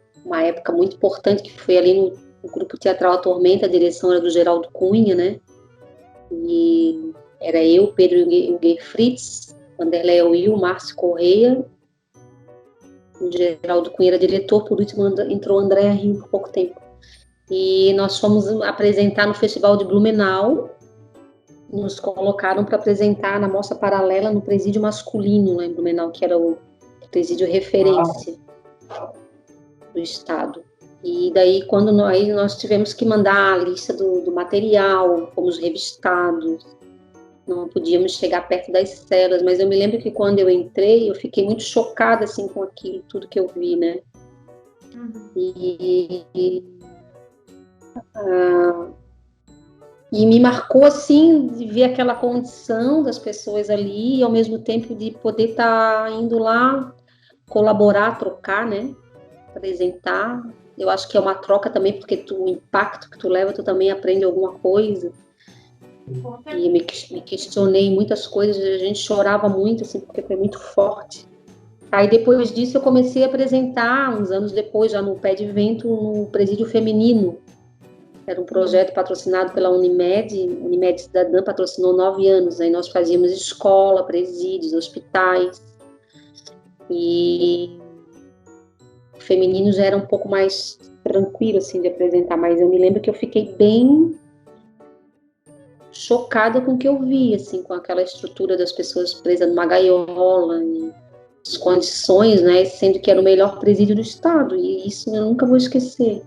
S3: época muito importante, que foi ali no grupo teatral Atormenta, a direção era do Geraldo Cunha, né? E era eu, Pedro Huguet Fritz, Vanderlei Will, Márcio Correia, o Geraldo Cunha era diretor, por último entrou Andréa Rio por pouco tempo. E nós fomos apresentar no Festival de Blumenau, nos colocaram para apresentar na mostra paralela no presídio masculino lá em Blumenau, que era o presídio referência do estado. E daí, quando nós tivemos que mandar a lista do material, fomos revistados, não podíamos chegar perto das celas, mas eu me lembro que quando eu entrei, eu fiquei muito chocada, assim, com aquilo, tudo que eu vi, né? E me marcou, assim, de ver aquela condição das pessoas ali, e ao mesmo tempo de poder estar indo lá colaborar, trocar, né? Apresentar. Eu acho que é uma troca também, porque o impacto que tu leva, tu também aprende alguma coisa. E me questionei muitas coisas, a gente chorava muito, assim, porque foi muito forte. Aí depois disso eu comecei a apresentar, uns anos depois, já no Pé de Vento, no Presídio Feminino. Era um projeto patrocinado pela Unimed Cidadã patrocinou 9 anos. Aí nós fazíamos escola, presídios, hospitais. E o feminino já era um pouco mais tranquilo, assim, de apresentar. Mas eu me lembro que eu fiquei bem chocada com o que eu vi, assim, com aquela estrutura das pessoas presas numa gaiola, e as condições, né, sendo que era o melhor presídio do estado. E isso eu nunca vou esquecer.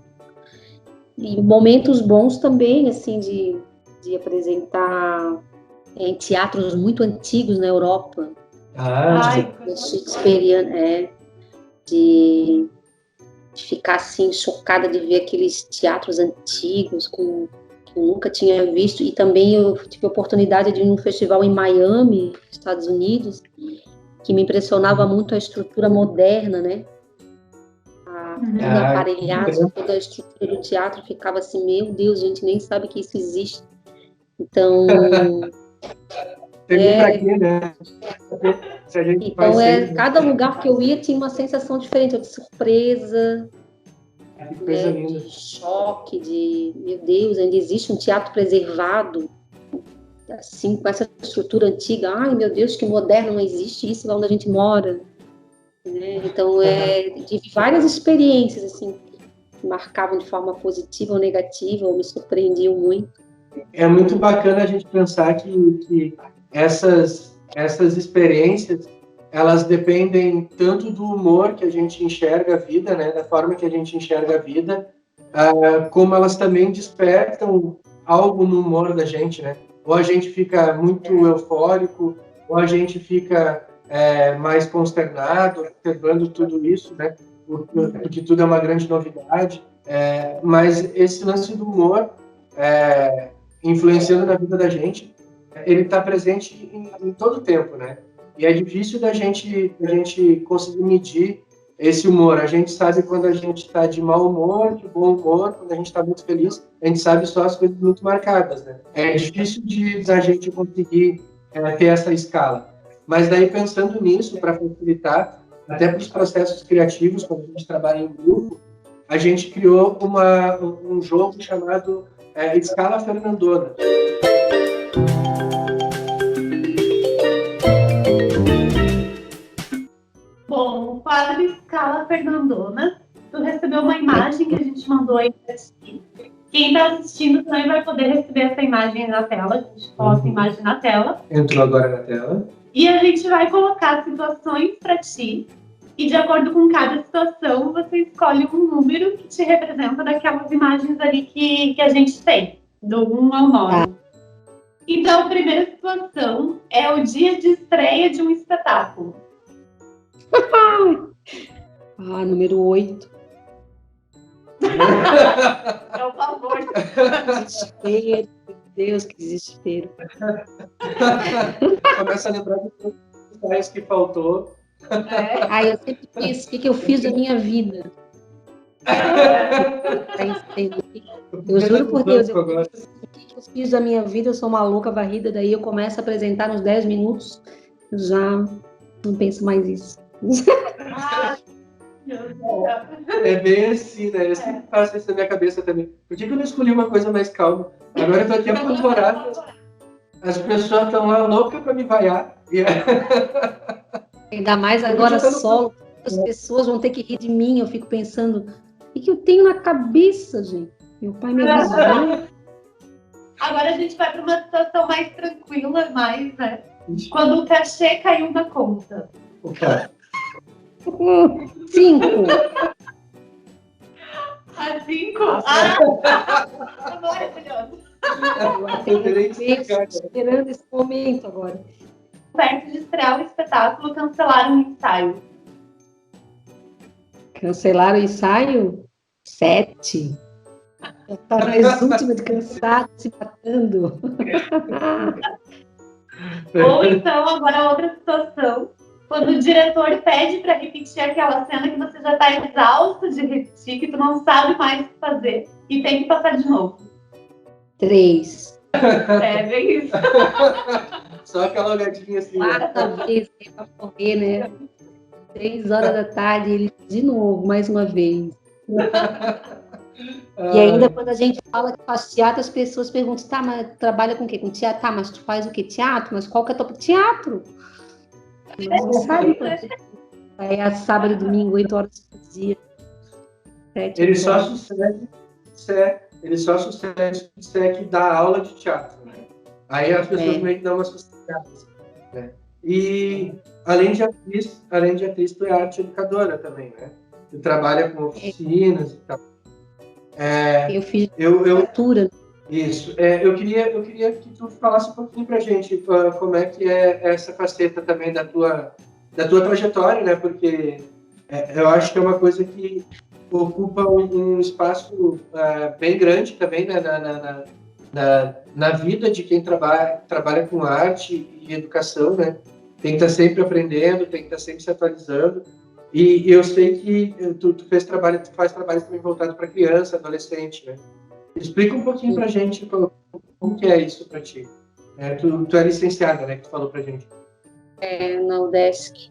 S3: E momentos bons também, assim, de apresentar em teatros muito antigos na Europa. Shakespeareano, de ficar, assim, chocada de ver aqueles teatros antigos que eu nunca tinha visto. E também eu tive a oportunidade de ir num festival em Miami, Estados Unidos, que me impressionava muito a estrutura moderna, né? Tudo aparelhado, toda a estrutura do teatro ficava assim, meu Deus, a gente nem sabe que isso existe. Então...
S4: Pra quê, né? Se a gente
S3: então,
S4: sempre...
S3: cada lugar que eu ia tinha uma sensação diferente, de surpresa,
S4: Que coisa linda.
S3: de choque, de, meu Deus, ainda existe um teatro preservado, assim, com essa estrutura antiga. Ai, meu Deus, que moderno, não existe isso lá onde a gente mora. Né? Então, tive várias experiências, assim, que marcavam de forma positiva ou negativa, ou me surpreendiam muito.
S4: É muito bacana a gente pensar que essas experiências, elas dependem tanto do humor que a gente enxerga a vida, né, da forma que a gente enxerga a vida, como elas também despertam algo no humor da gente, né? Ou a gente fica muito eufórico, ou a gente fica mais consternado, observando tudo isso, né? Porque tudo é uma grande novidade. Mas esse lance do humor, influenciando na vida da gente, ele está presente em todo o tempo, né? E é difícil da gente conseguir medir esse humor. A gente sabe quando a gente está de mau humor, de bom humor, quando a gente está muito feliz, a gente sabe só as coisas muito marcadas, né? É difícil da gente conseguir ter essa escala. Mas daí, pensando nisso, para facilitar, até para os processos criativos, quando a gente trabalha em grupo, a gente criou um jogo chamado Escala Fernandona.
S2: Bom, o quadro Escala Fernandona, tu recebeu mandou aí para ti. Quem está assistindo também vai poder receber essa imagem na tela. A gente coloca a imagem na tela.
S4: Entrou agora na tela.
S2: E a gente vai colocar situações para ti. E de acordo com cada situação, você escolhe um número que te representa daquelas imagens ali que a gente tem, do 1 ao 9. Então, a primeira situação é o dia de estreia de um espetáculo.
S3: Número 8.
S2: É o favor.
S3: Desespero, meu Deus, que desespero.
S4: Começa a lembrar de todos os detalhes que faltou.
S3: Eu sempre penso, o que eu fiz da minha vida? Eu juro por Deus, o que eu fiz da minha vida? Eu sou uma louca varrida, daí eu começo a apresentar nos 10 minutos, já não penso mais isso.
S4: É bem assim, né? Eu sempre faço isso na minha cabeça também. Por que eu não escolhi uma coisa mais calma? Agora eu tô aqui apavorado. As pessoas estão lá loucas pra me vaiar.
S3: Ainda mais agora solo. As pessoas vão ter que rir de mim. Eu fico pensando, o que eu tenho na cabeça, gente? Meu pai me avisou.
S2: Agora a gente vai para uma situação mais tranquila, mais, né? Quando o cachê caiu na conta.
S4: O cara.
S3: 5.
S2: A 5? Maravilhoso.
S3: Eu esperando esse momento agora.
S2: Perto de estrear o espetáculo, cancelaram o ensaio.
S3: Cancelaram o ensaio? 7. Já tá nas últimas de cansado, se matando.
S2: Ou então, agora outra situação. Quando o diretor pede para repetir aquela cena que você já está exausto de repetir, que tu não sabe mais o que fazer, e tem que passar de novo.
S3: 3.
S2: É, bem isso.
S4: Só aquela olhadinha assim.
S3: Quarta vez que vai morrer, né? 3 horas da tarde, ele de novo, mais uma vez. E ainda quando a gente fala que faz teatro, as pessoas perguntam, tá, mas trabalha com o quê? Com teatro? Tá, mas tu faz o quê? Teatro? Mas qual que é o teu teatro? Não sabe. É sábado e domingo, 8 horas por dia.
S4: Ele só sucede se disser que dá aula de teatro, né? Aí as pessoas meio que dão uma sossegada, né? E além de atriz, tu é arte educadora também, né? Tu trabalha com oficinas e tal.
S3: Eu fiz literatura.
S4: Isso. Eu queria que tu falasse um pouquinho pra gente como é que é essa faceta também da tua trajetória, né? Porque eu acho que é uma coisa que ocupa um espaço bem grande também, né? Na vida de quem trabalha com arte e educação, né? Tem que estar sempre aprendendo, tem que estar sempre se atualizando. E eu sei que tu faz trabalhos também voltados para criança, adolescente, né? Explica um pouquinho pra gente como que é isso para ti. Tu é licenciada, né? Que tu falou pra gente.
S3: Na UDESC.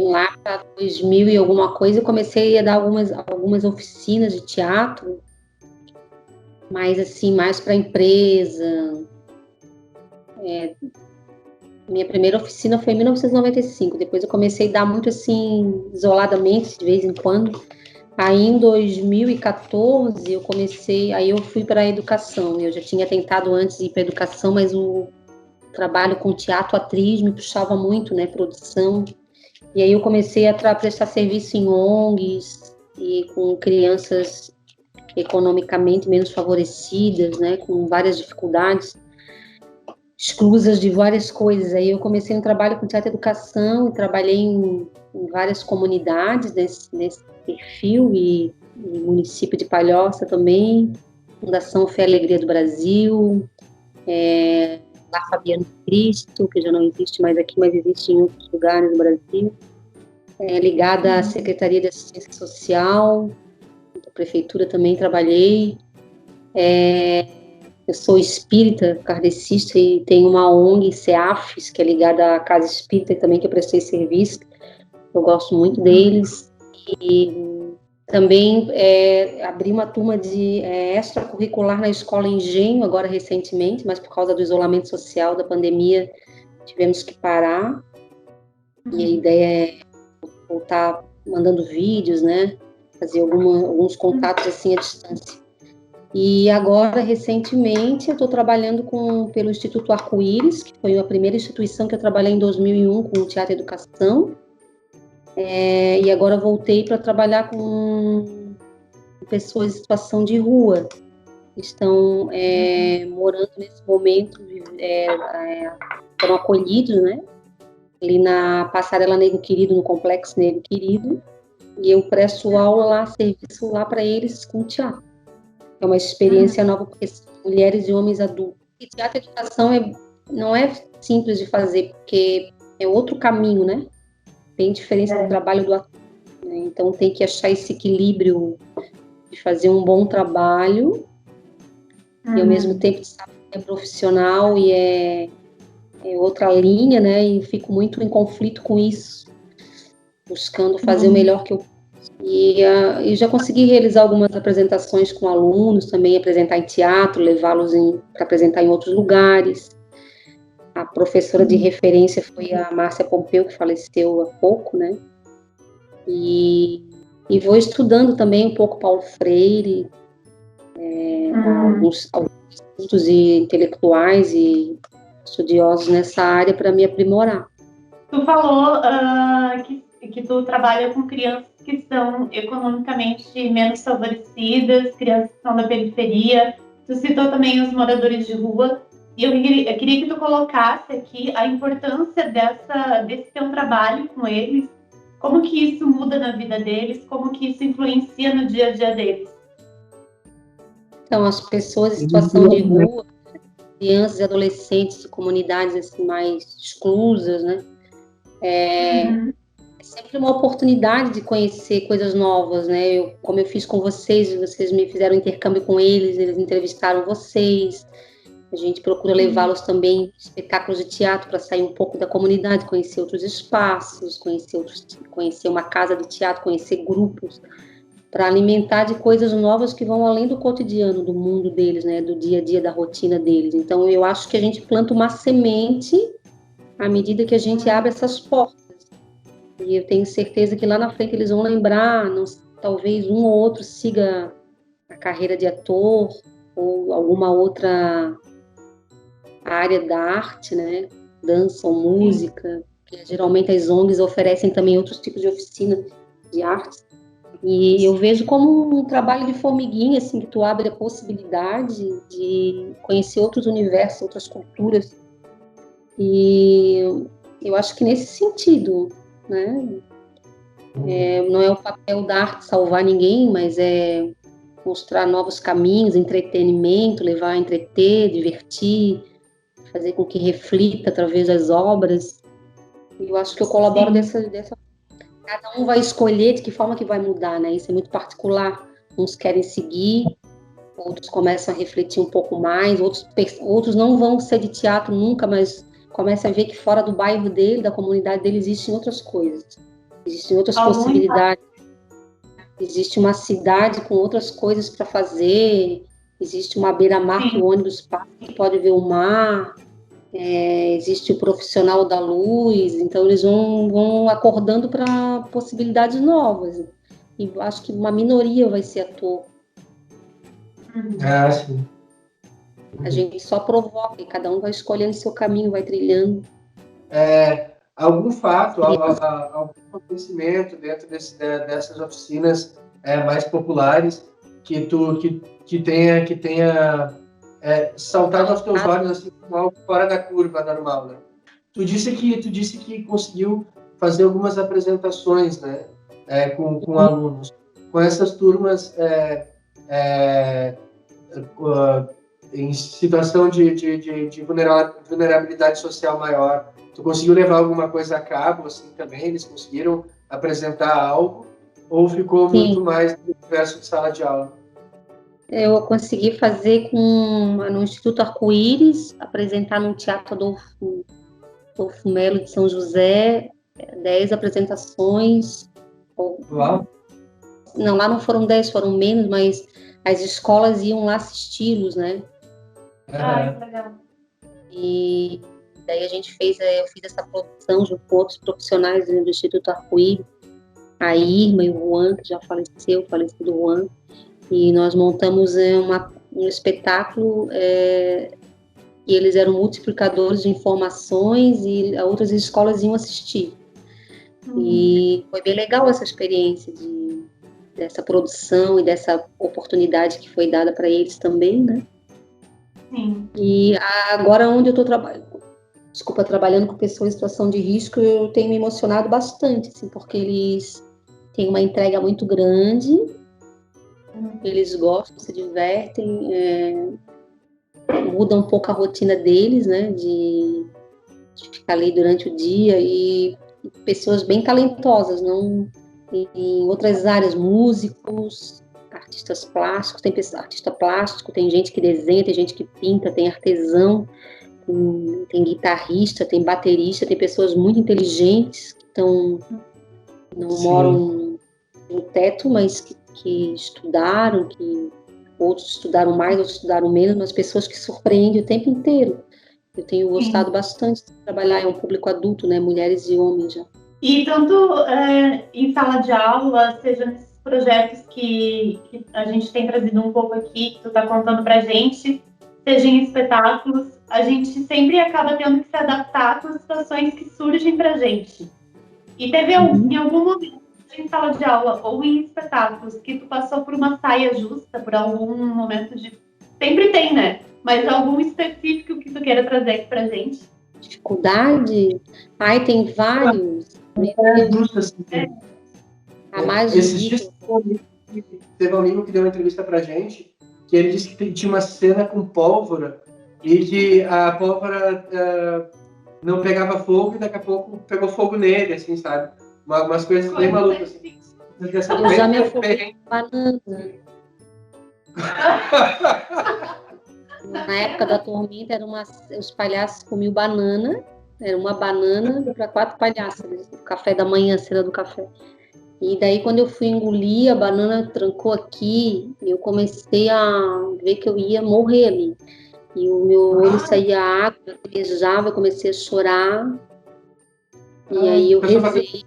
S3: Lá para 2000 e alguma coisa, eu comecei a dar algumas oficinas de teatro, mas assim, mais para empresa. Minha primeira oficina foi em 1995, depois eu comecei a dar muito assim, isoladamente, de vez em quando. Aí em 2014 aí eu fui para a educação. Eu já tinha tentado antes ir para a educação, mas o trabalho com teatro, atriz me puxava muito, né, produção. E aí eu comecei a prestar serviço em ONGs e com crianças economicamente menos favorecidas, né, com várias dificuldades, exclusas de várias coisas. Aí eu comecei um trabalho com teatro e educação e trabalhei em várias comunidades nesse perfil e município de Palhoça também, Fundação Fé e Alegria do Brasil, La Fabiano Cristo, que já não existe mais aqui, mas existe em outros lugares do Brasil, ligada à Secretaria de Assistência Social, da Prefeitura também trabalhei. Eu sou espírita, kardecista, e tenho uma ONG, CEAFES, que é ligada à Casa Espírita, também que eu prestei serviço. Eu gosto muito deles. E também abri uma turma de extracurricular na Escola Engenho, agora recentemente, mas por causa do isolamento social, da pandemia, tivemos que parar. E a ideia é voltar mandando vídeos, né? fazer alguns contatos assim à distância. E agora, recentemente, eu estou trabalhando pelo Instituto Arco-Íris, que foi a primeira instituição que eu trabalhei em 2001 com o Teatro e Educação. E agora voltei para trabalhar com pessoas em situação de rua, que estão morando nesse momento, foram acolhidos, né? Ali na Passarela Negro Querido, no Complexo Negro Querido, e eu presto aula lá, serviço lá para eles com teatro. É uma experiência nova, porque são mulheres e homens adultos. E teatro e educação não é simples de fazer, porque é outro caminho, né? Bem diferente do trabalho do ator, né? Então tem que achar esse equilíbrio de fazer um bom trabalho e ao mesmo tempo é profissional e é outra linha, né? E fico muito em conflito com isso, buscando fazer o melhor que eu posso. E já consegui realizar algumas apresentações com alunos, também apresentar em teatro, levá-los para apresentar em outros lugares. A professora de referência foi a Márcia Pompeu, que faleceu há pouco, né? E vou estudando também um pouco Paulo Freire, alguns estudos intelectuais e estudiosos nessa área para me aprimorar.
S2: Tu falou que tu trabalha com crianças que são economicamente menos favorecidas, crianças que são da periferia. Tu citou também os moradores de rua. E eu queria que tu colocasse aqui a importância desse teu trabalho com eles, como que isso muda na vida deles, como que isso influencia no dia a dia deles.
S3: Então, as pessoas em situação de rua, crianças e adolescentes de comunidades assim, mais exclusas, né? É sempre uma oportunidade de conhecer coisas novas, né? Como eu fiz com vocês me fizeram intercâmbio com eles entrevistaram vocês. A gente procura levá-los também a espetáculos de teatro para sair um pouco da comunidade, conhecer outros espaços, conhecer uma casa de teatro, conhecer grupos, para alimentar de coisas novas que vão além do cotidiano, do mundo deles, né? Do dia a dia, da rotina deles. Então, eu acho que a gente planta uma semente à medida que a gente abre essas portas. E eu tenho certeza que lá na frente eles vão lembrar, talvez um ou outro siga a carreira de ator ou alguma outra área da arte, né? Dança ou música. Geralmente as ONGs oferecem também outros tipos de oficina de arte. E eu vejo como um trabalho de formiguinha, assim, que tu abre a possibilidade de conhecer outros universos, outras culturas. E eu acho que nesse sentido, né? Não é o papel da arte salvar ninguém, mas é mostrar novos caminhos, entretenimento, levar a entreter, divertir, fazer com que reflita através das obras. E eu acho que eu colaboro dessa. Cada um vai escolher de que forma que vai mudar, né? Isso é muito particular. Uns querem seguir, outros começam a refletir um pouco mais, outros não vão ser de teatro nunca, mas começam a ver que fora do bairro dele, da comunidade dele, existem outras coisas. Existem outras possibilidades. Existe uma cidade com outras coisas para fazer. Existe uma beira-mar que o ônibus passa, que pode ver o mar. Existe o profissional da luz. Então, eles vão acordando para possibilidades novas. E acho que uma minoria vai ser ator.
S4: Sim.
S3: A gente só provoca e cada um vai escolhendo seu caminho, vai trilhando.
S4: Algum fato, algum acontecimento dentro dessas oficinas mais populares que tenha saltado aos teus olhos assim, como algo fora da curva normal, né? Tu disse que conseguiu fazer algumas apresentações, né, com alunos, com essas turmas em situação de vulnerabilidade social maior. Tu conseguiu levar alguma coisa a cabo, assim, também? Eles conseguiram apresentar algo? Ou ficou muito mais no universo de sala de aula?
S3: Eu consegui fazer no Instituto Arco-Íris, apresentar no Teatro Adolfo Melo de São José, 10 apresentações.
S4: Uau!
S3: Não, lá não foram 10, foram menos, mas as escolas iam lá assisti-los, né?
S2: Que legal.
S3: E daí eu fiz essa produção junto com outros profissionais do Instituto Arco-Íris. a Irma e o Juan, que já faleceu, o falecido Juan, e nós montamos um espetáculo, e eles eram multiplicadores de informações e outras escolas iam assistir. E foi bem legal essa experiência dessa produção e dessa oportunidade que foi dada para eles também, né?
S2: Sim.
S3: E agora onde eu estou trabalhando com pessoas em situação de risco, eu tenho me emocionado bastante, assim, porque eles têm uma entrega muito grande, eles gostam, se divertem, muda um pouco a rotina deles, né, de ficar ali durante o dia, e pessoas bem talentosas, não em outras áreas, músicos, artistas plásticos, tem artista plástico, tem gente que desenha, tem gente que pinta, tem artesão, tem guitarrista, tem baterista, tem pessoas muito inteligentes que não moram no teto, mas que estudaram, que outros estudaram mais, outros estudaram menos, mas pessoas que surpreendem o tempo inteiro. Eu tenho gostado bastante de trabalhar em um público adulto, né, mulheres e homens já.
S2: E tanto em sala de aula, seja nesses projetos que a gente tem trazido um pouco aqui, que tu está contando pra gente, seja em espetáculos, a gente sempre acaba tendo que se adaptar com as situações que surgem pra gente. E teve em algum momento em sala de aula ou em espetáculos que tu passou por uma saia justa, por algum momento de... Sempre tem, né? Mas algum específico que tu queira trazer aqui pra gente?
S3: Dificuldade? Ai, tem vários.
S4: Justo, assim.
S3: A mais
S4: Esses dias teve um amigo que deu uma entrevista pra gente, que ele disse que tinha uma cena com pólvora e que a pólvora não pegava fogo e daqui a pouco pegou fogo nele, assim, sabe? Umas coisas bem malucas, assim.
S3: Eu já me afoguei com banana. Na época da tormenta, os palhaços comiam banana, era uma banana para 4 palhaços, o café da manhã, a cena do café. E daí, quando eu fui engolir, a banana trancou aqui, e eu comecei a ver que eu ia morrer ali. E o meu olho saía água, eu gaguejava, eu comecei a chorar, e aí eu rezei.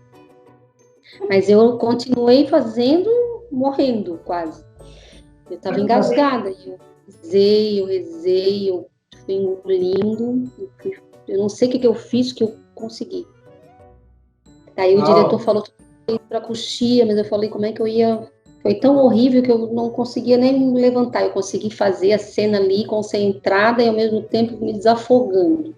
S3: Mas eu continuei fazendo, morrendo quase. Eu estava engasgada, e eu rezei, eu fui engolindo, eu não sei o que eu fiz, que eu consegui. Daí o diretor falou para coxia, mas eu falei como é que eu ia... Foi tão horrível que eu não conseguia nem me levantar. Eu consegui fazer a cena ali concentrada e ao mesmo tempo me desafogando.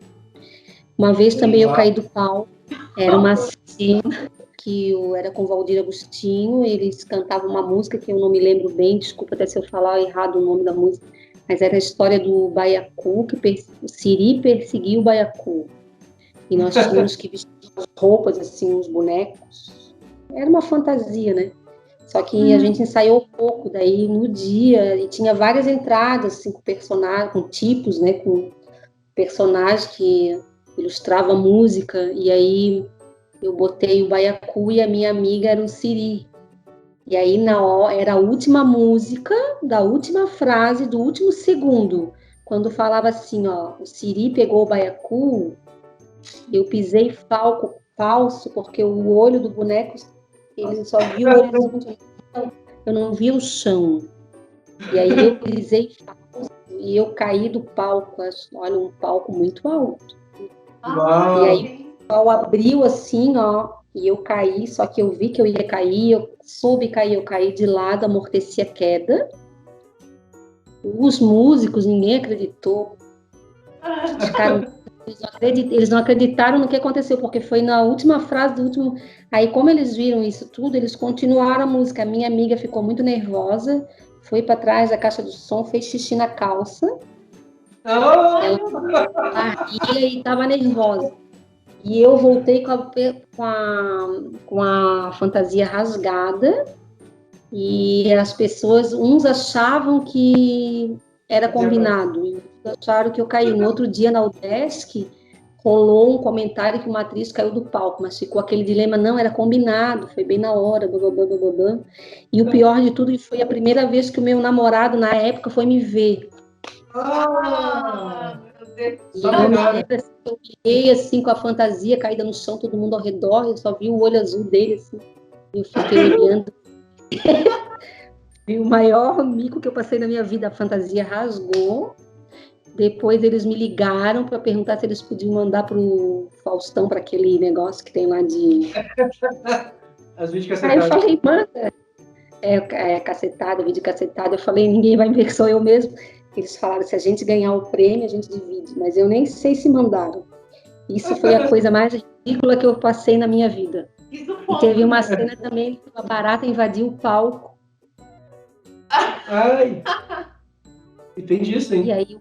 S3: Uma vez também eu caí do palco, era uma cena que era com o Valdir Agostinho, eles cantavam uma música que eu não me lembro bem, desculpa até se eu falar errado o nome da música, mas era a história do baiacu, que o Siri perseguiu o baiacu. E nós tínhamos que vestir as roupas, assim, uns bonecos. Era uma fantasia, né? Só que a gente ensaiou pouco, daí no dia, e tinha várias entradas, assim, com personagens, com tipos, né? Com personagens que ilustravam música, e aí eu botei o baiacu e a minha amiga era o Siri. E aí era a última música da última frase do último segundo, quando falava assim, ó, o Siri pegou o baiacu, eu pisei falso, porque o olho do boneco, ele só viu o horizonte, eu não vi o chão. E aí eu pisei falso e eu caí do palco, olha, um palco muito alto.
S4: Uau.
S3: E aí o pau abriu assim, ó, e eu caí, só que eu vi que eu ia cair, eu soube cair, eu caí de lado, amorteci a queda. Os músicos, ninguém acreditou. Eles não acreditaram no que aconteceu, porque foi na última frase do último... Aí, como eles viram isso tudo, eles continuaram a música. A minha amiga ficou muito nervosa, foi para trás da caixa do som, fez xixi na calça. Ela barriga e estava nervosa. E eu voltei com a fantasia rasgada, e as pessoas, uns achavam que era combinado, e outros acharam que eu caí. No outro dia, na UDESC, rolou um comentário que uma atriz caiu do palco, mas ficou aquele dilema, não, era combinado, foi bem na hora, blá, blá, blá, blá, blá. E o pior de tudo, foi a primeira vez que o meu namorado, na época, foi me ver.
S2: Meu Deus.
S3: E eu fiquei assim com a fantasia caída no chão, todo mundo ao redor, eu só vi o olho azul dele assim. Eu fiquei olhando, vi o maior mico que eu passei na minha vida, a fantasia rasgou. Depois eles me ligaram para perguntar se eles podiam mandar pro Faustão, para aquele negócio que tem lá de...
S4: As vídeos
S3: Aí eu
S4: cacetadas.
S3: falei, manda. Cacetada, vídeo cacetada. Eu falei, ninguém vai ver que sou eu mesmo. Eles falaram, se a gente ganhar o prêmio, a gente divide. Mas eu nem sei se mandaram. Isso foi a coisa mais ridícula que eu passei na minha vida.
S2: Isso
S3: E teve uma cena também que uma barata invadiu o palco.
S4: Ai! E tem disso, hein?
S3: E aí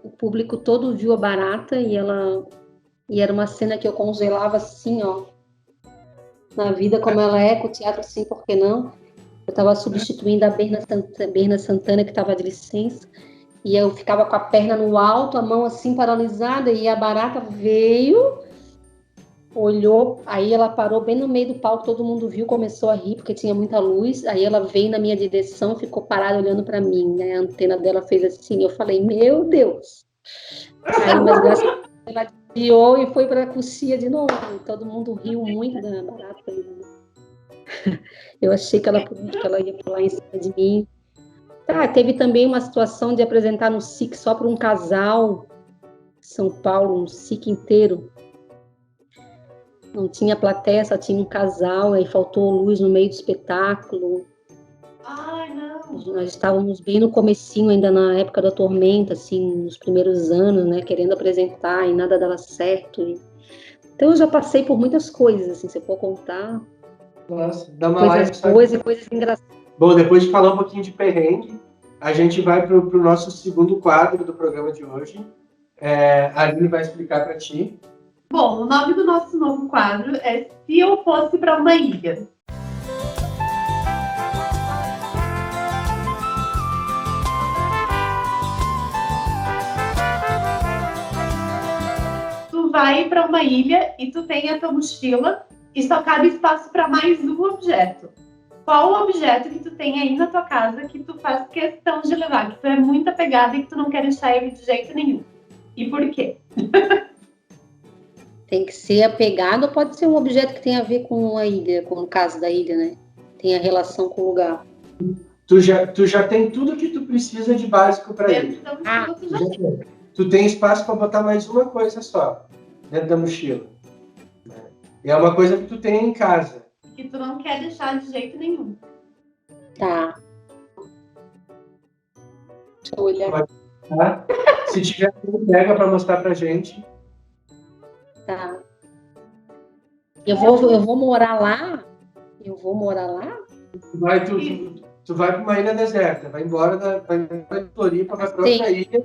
S3: o público todo viu a barata e era uma cena que eu congelava assim, ó. Na vida como ela é, com o teatro assim, por que não? Eu estava substituindo a Berna Santana, que estava de licença, e eu ficava com a perna no alto, a mão assim paralisada, e a barata veio, olhou, aí ela parou bem no meio do palco, todo mundo viu, começou a rir, porque tinha muita luz, aí ela veio na minha direção, ficou parada olhando para mim, né? A antena dela fez assim, eu falei, meu Deus! Aí, mas graças a Deus, ela desviou e foi para a coxia de novo, e todo mundo riu muito da barata. Eu achei que ela ia pular em cima de mim. Teve também uma situação de apresentar no SIC só para um casal, São Paulo, um SIC inteiro. Não tinha plateia, só tinha um casal, aí faltou luz no meio do espetáculo.
S2: Ai, não.
S3: Nós estávamos bem no comecinho, ainda na época da tormenta, assim, nos primeiros anos, né, querendo apresentar e nada dava certo. Então eu já passei por muitas coisas, assim, se eu for contar.
S4: Nossa, dá uma live.
S3: Coisas engraçadas.
S4: Bom, depois de falar um pouquinho de perrengue, a gente vai para o nosso segundo quadro do programa de hoje. A Aline vai explicar para ti.
S2: Bom, o nome do nosso novo quadro é Se Eu Fosse para uma Ilha. Tu vai para uma ilha e tu tem a tua mochila e só cabe espaço para mais um objeto. Qual o objeto que tu tem aí na tua casa que tu faz questão de levar, que tu é muito apegada e que tu não quer deixar ele de jeito nenhum? E por quê?
S3: Tem que ser apegado ou pode ser um objeto que tem a ver com a ilha, com o caso da ilha, né? Tem a relação com o lugar.
S4: Tu já tem tudo que tu precisa de básico para ele.
S2: Dentro da mochila tu já tem.
S4: Tu tem espaço para botar mais uma coisa só dentro da mochila. E é uma coisa que tu tem em casa.
S2: Que tu não quer deixar de jeito nenhum.
S3: Tá. Deixa eu olhar.
S4: Tá? Se tiver, pega para mostrar pra gente.
S3: Tá. Eu vou morar lá? Eu vou morar lá?
S4: Tu vai para uma ilha deserta, vai embora de Floripa, vai para outra ilha.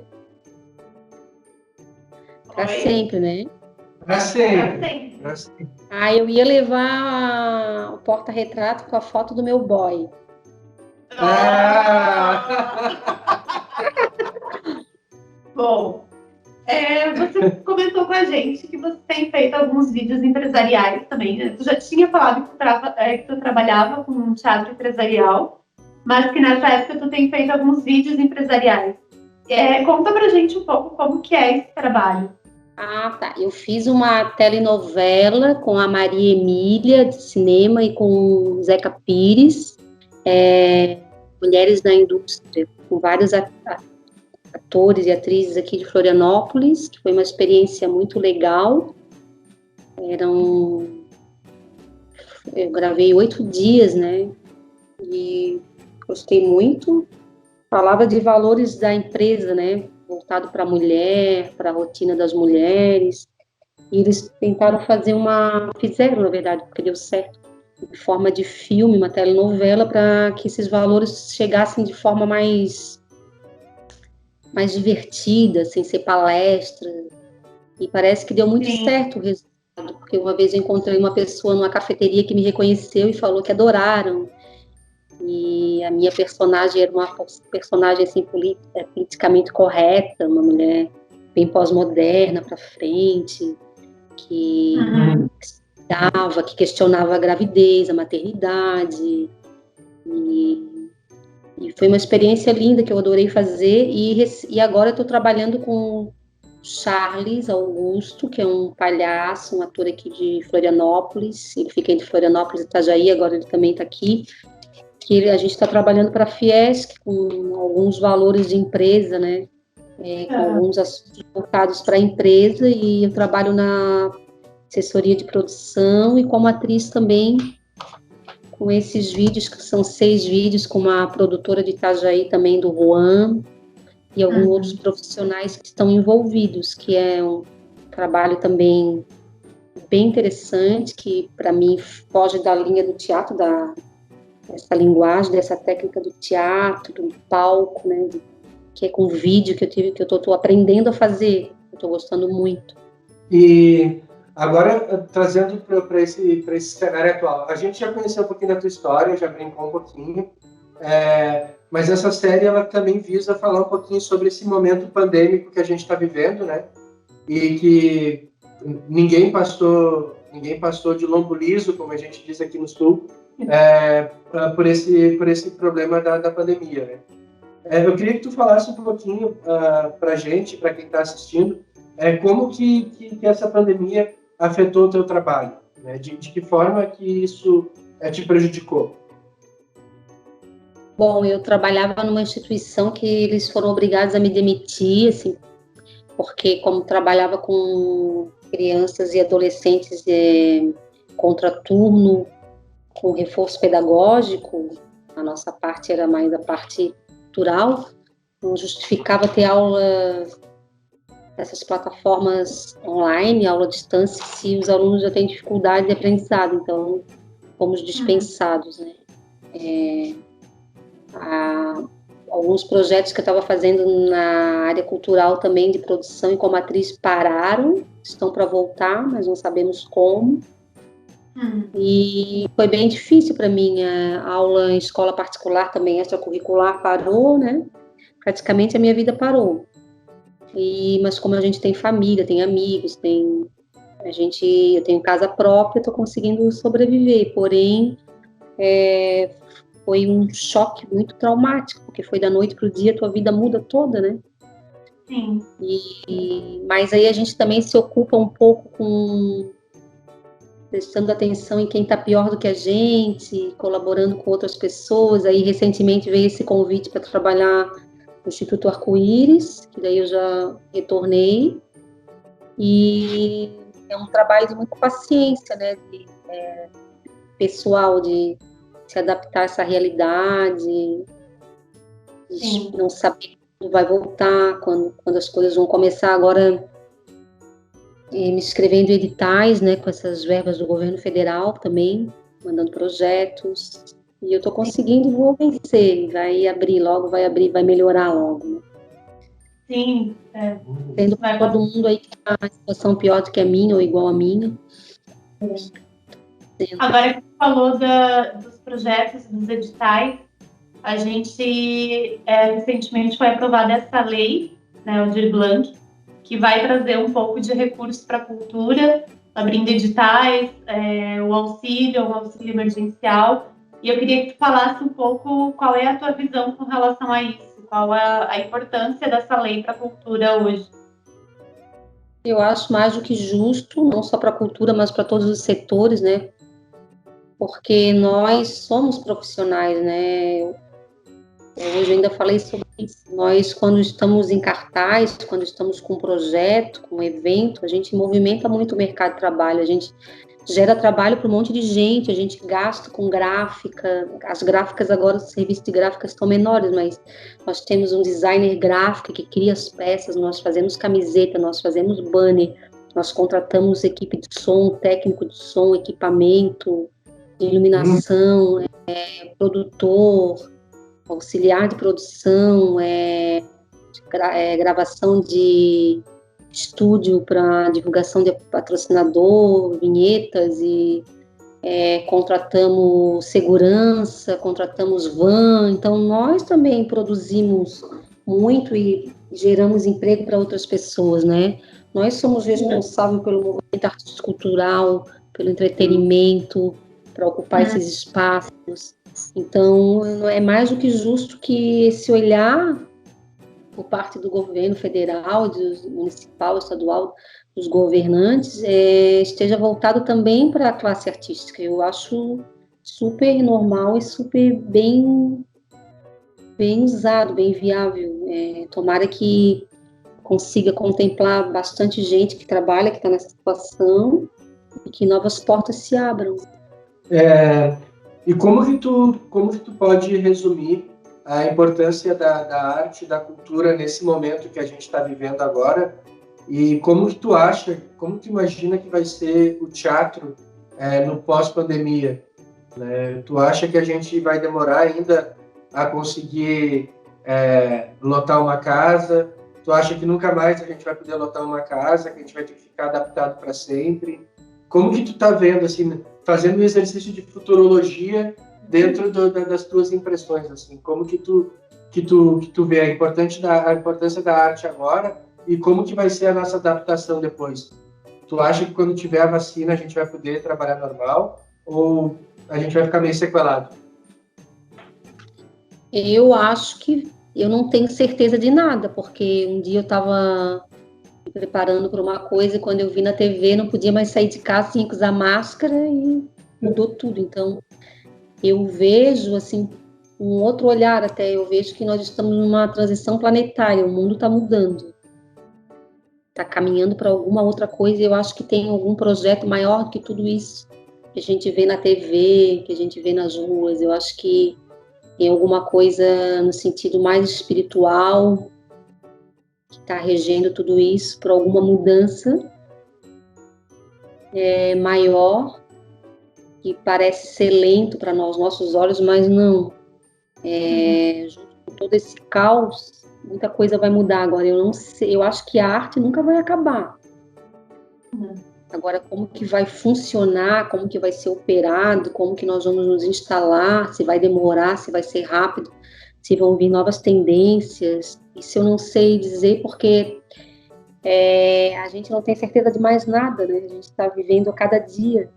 S3: Pra sempre, né?
S4: Pra sempre.
S3: Eu ia levar o porta-retrato com a foto do meu boy.
S2: Bom, você comentou com a gente que você tem feito alguns vídeos empresariais também, né? Tu já tinha falado que tu trabalhava com um teatro empresarial, mas que nessa época tu tem feito alguns vídeos empresariais. Conta pra gente um pouco como que é esse trabalho.
S3: Tá. Eu fiz uma telenovela com a Maria Emília, de cinema, e com o Zeca Pires, Mulheres na Indústria, com vários atores e atrizes aqui de Florianópolis, que foi uma experiência muito legal. Eu gravei 8 dias, né? E gostei muito. Falava de valores da empresa, né? Voltado para a mulher, para a rotina das mulheres. E eles tentaram fizeram, na verdade, porque deu certo, de forma de filme, uma telenovela, para que esses valores chegassem de forma mais divertida, sem ser palestra. E parece que deu muito certo o resultado, porque uma vez eu encontrei uma pessoa numa cafeteria que me reconheceu e falou que adoraram. E a minha personagem era uma personagem assim, politicamente correta, uma mulher bem pós-moderna para frente, que que questionava a gravidez, a maternidade. E foi uma experiência linda que eu adorei fazer. E agora eu estou trabalhando Charles Augusto, que é um palhaço, um ator aqui de Florianópolis. Ele fica entre Florianópolis e Itajaí, agora ele também está aqui. A gente está trabalhando para a Fiesc com alguns valores de empresa, né? Com alguns assuntos voltados para a empresa, e eu trabalho na assessoria de produção e como atriz também, com esses vídeos, que são 6 vídeos, com uma produtora de Itajaí também, do Juan, e alguns outros profissionais que estão envolvidos, que é um trabalho também bem interessante, que para mim foge da linha do teatro, dessa linguagem, dessa técnica do teatro, do palco, né, que é com vídeo, que eu estou aprendendo a fazer, eu estou gostando muito.
S4: E agora, trazendo para esse cenário atual, a gente já conheceu um pouquinho da tua história, já brincou um pouquinho, mas essa série ela também visa falar um pouquinho sobre esse momento pandêmico que a gente está vivendo, né? E que ninguém passou de lombo liso, como a gente diz aqui no Sul, por esse problema da pandemia, né? Eu queria que tu falasse um pouquinho para a gente, para quem está assistindo, como que essa pandemia afetou o teu trabalho, né? De que forma que isso te prejudicou?
S3: Bom, eu trabalhava numa instituição que eles foram obrigados a me demitir, assim, porque como trabalhava com crianças e adolescentes contraturno, com reforço pedagógico, a nossa parte era mais a parte cultural, não justificava ter aula nessas plataformas online, aula à distância, se os alunos já têm dificuldade de aprendizado, então fomos dispensados, né? Alguns projetos que eu estava fazendo na área cultural também, de produção e como atriz, pararam, estão para voltar, mas não sabemos como. E foi bem difícil para mim. A aula em escola particular também, extracurricular, parou, né? Praticamente a minha vida parou. Mas como a gente tem família, tem amigos, eu tenho casa própria, estou conseguindo sobreviver. Porém, foi um choque muito traumático, porque foi da noite para o dia, a tua vida muda toda, né?
S2: Sim.
S3: Mas aí a gente também se ocupa um pouco prestando atenção em quem está pior do que a gente, colaborando com outras pessoas. Aí recentemente veio esse convite para trabalhar no Instituto Arco-Íris, que daí eu já retornei, e é um trabalho de muita paciência, né, pessoal, de se adaptar a essa realidade, de não saber quando vai voltar, quando as coisas vão começar. Agora, me inscrevendo em editais, né, com essas verbas do governo federal também, mandando projetos, e eu estou conseguindo, vou vencer, vai abrir, vai melhorar logo. Né?
S2: Sim.
S3: Tendo todo mundo aí que está em situação pior do que a minha, ou igual a minha.
S2: Agora que você falou dos projetos, dos editais, a gente recentemente foi aprovada essa lei, né, o Aldir Blanc, que vai trazer um pouco de recursos para a cultura, abrindo editais, um auxílio emergencial. E eu queria que tu falasse um pouco qual é a tua visão com relação a isso, qual a importância dessa lei para a cultura hoje.
S3: Eu acho mais do que justo, não só para a cultura, mas para todos os setores, né? Porque nós somos profissionais, né? Hoje eu ainda falei sobre isso. Nós, quando estamos em cartaz, quando estamos com um projeto, com um evento, a gente movimenta muito o mercado de trabalho, a gente gera trabalho para um monte de gente, a gente gasta com gráfica. As gráficas agora, os serviços de gráficas estão menores, mas nós temos um designer gráfico que cria as peças, nós fazemos camiseta, nós fazemos banner, nós contratamos equipe de som, técnico de som, equipamento, de iluminação, produtor, auxiliar de produção, gravação de estúdio para divulgação de patrocinador, vinhetas, e contratamos segurança, contratamos van. Então nós também produzimos muito e geramos emprego para outras pessoas, né? Nós somos responsáveis pelo movimento artístico-cultural, pelo entretenimento, para ocupar esses espaços. Então, é mais do que justo que esse olhar por parte do governo federal, municipal, estadual, dos governantes, esteja voltado também para a classe artística. Eu acho super normal e super bem usado, bem viável. Tomara que consiga contemplar bastante gente que trabalha, que está nessa situação, e que novas portas se abram.
S4: E como que tu pode resumir a importância da arte, da cultura nesse momento que a gente está vivendo agora? E como que tu acha, como tu imagina que vai ser o teatro no pós-pandemia? Né? Tu acha que a gente vai demorar ainda a conseguir lotar uma casa? Tu acha que nunca mais a gente vai poder lotar uma casa, que a gente vai ter que ficar adaptado para sempre? Como que tu tá vendo, assim, fazendo um exercício de futurologia dentro das tuas impressões, assim? Como que tu vê a importância da arte agora e como que vai ser a nossa adaptação depois? Tu acha que quando tiver a vacina a gente vai poder trabalhar normal ou a gente vai ficar meio sequelado?
S3: Eu acho que eu não tenho certeza de nada, porque um dia eu estava me preparando para uma coisa e quando eu vi na TV não podia mais sair de casa, tinha que usar máscara e mudou tudo. Então, eu vejo, assim, um outro olhar até, eu vejo que nós estamos numa transição planetária, o mundo está mudando. Está caminhando para alguma outra coisa e eu acho que tem algum projeto maior do que tudo isso que a gente vê na TV, que a gente vê nas ruas. Eu acho que tem alguma coisa no sentido mais espiritual que está regendo tudo isso por alguma mudança maior, que parece ser lento para nossos olhos, mas não. Junto com todo esse caos, muita coisa vai mudar. Agora, eu não sei, eu acho que a arte nunca vai acabar. Agora, como que vai funcionar, como que vai ser operado, como que nós vamos nos instalar, se vai demorar, se vai ser rápido, se vão vir novas tendências, isso eu não sei dizer, porque a gente não tem certeza de mais nada, né? A gente está vivendo a cada dia.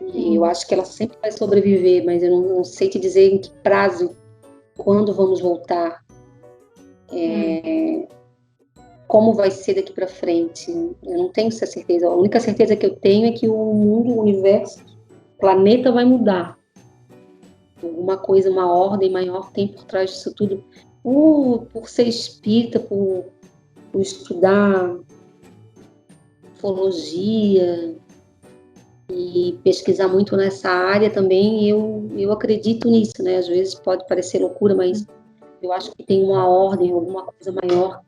S3: E eu acho que ela sempre vai sobreviver, mas eu não sei te dizer em que prazo, quando vamos voltar. Como vai ser daqui para frente. Eu não tenho essa certeza. A única certeza que eu tenho é que o mundo, o universo, o planeta vai mudar. Alguma coisa, uma ordem maior tem por trás disso tudo. Por ser espírita, por estudar ufologia e pesquisar muito nessa área também, eu acredito nisso, né? Às vezes pode parecer loucura, mas eu acho que tem uma ordem, alguma coisa maior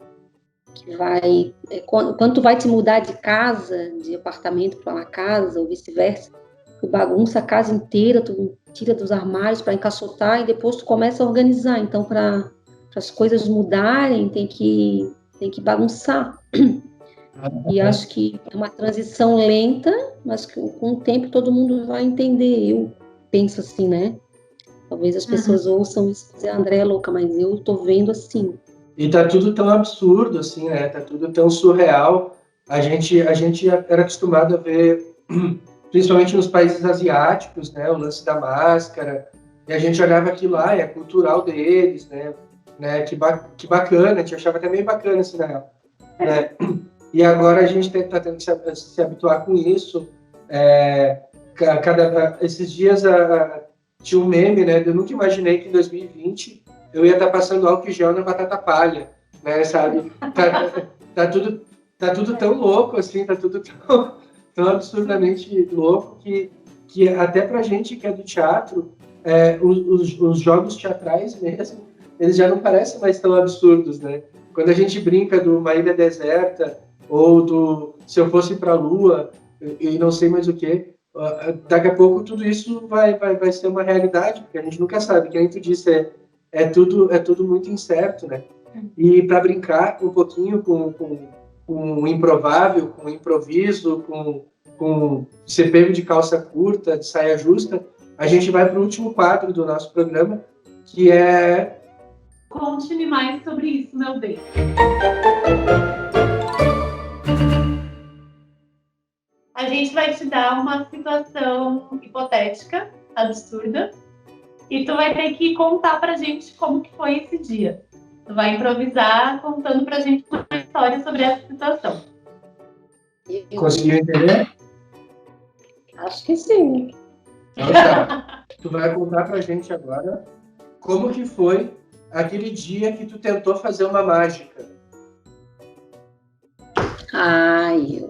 S3: que vai... Quando tu vai te mudar de casa, de apartamento para uma casa, ou vice-versa, tu bagunça a casa inteira, tu tira dos armários para encaixotar e depois tu começa a organizar. Então, para as coisas mudarem, tem que bagunçar. E acho que é uma transição lenta, mas que com o tempo todo mundo vai entender. Eu penso assim, né? Talvez as pessoas ouçam isso e dizer, André é louca, mas eu tô vendo assim.
S4: E tá tudo tão absurdo, assim, né? Tá tudo tão surreal. A gente era acostumado a ver, principalmente nos países asiáticos, né? O lance da máscara. E a gente olhava aquilo lá, é cultural deles, né? Que bacana, a gente achava até meio bacana, assim, na real. Né? E agora a gente está tendo que se habituar com isso. Esses dias tinha um meme, né? Eu nunca imaginei que em 2020 eu ia estar passando álcool em gel na batata palha, né? Sabe? Tá tudo tão louco, assim, tá tudo tão absurdamente louco que até pra gente que é do teatro, os jogos teatrais mesmo, eles já não parecem mais tão absurdos, né? Quando a gente brinca de uma ilha deserta ou do se eu fosse para a Lua e não sei mais o que, daqui a pouco tudo isso vai ser uma realidade, porque a gente nunca sabe. Que nem tu disse, é tudo muito incerto, né? E para brincar um pouquinho com o improvável, com o improviso, com ser pego de calça curta, de saia justa, a gente vai para o último quadro do nosso programa, que é...
S2: Conte-me mais sobre isso, meu bem. A gente vai te dar uma situação hipotética, absurda, e tu vai ter que contar pra gente como que foi esse dia. Tu vai improvisar contando pra gente uma história sobre essa situação.
S4: Conseguiu entender?
S3: Acho que sim.
S4: Então tá. Tu vai contar pra gente agora como que foi aquele dia que tu tentou fazer uma mágica.
S3: Ai,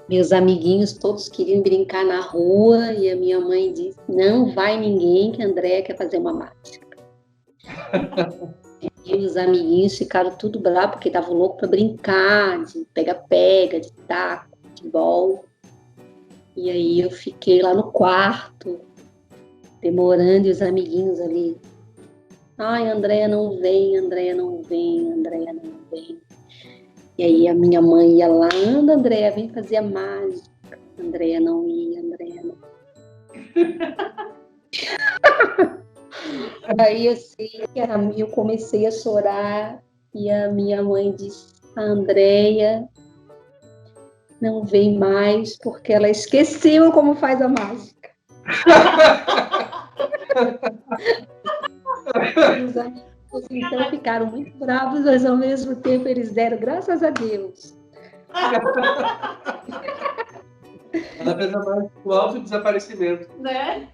S3: meus amiguinhos todos queriam brincar na rua e a minha mãe disse, não vai ninguém que a Andréia quer fazer uma mágica. E os amiguinhos ficaram tudo bravos porque estavam loucos para brincar, de pega-pega, de taco, de futebol. E aí eu fiquei lá no quarto, demorando, e os amiguinhos ali. Ai, Andréia não vem, Andréia não vem, Andréia não vem. E aí a minha mãe ia lá, anda, Andréia, vem fazer a mágica. Andréia não ia, Andréia não. Aí eu sei que eu comecei a chorar e a minha mãe disse, a Andréia não vem mais porque ela esqueceu como faz a mágica. Os amigos então ficaram muito bravos, mas ao mesmo tempo eles deram graças a Deus.
S4: Ela fez a mágica com alto desaparecimento.
S2: Né?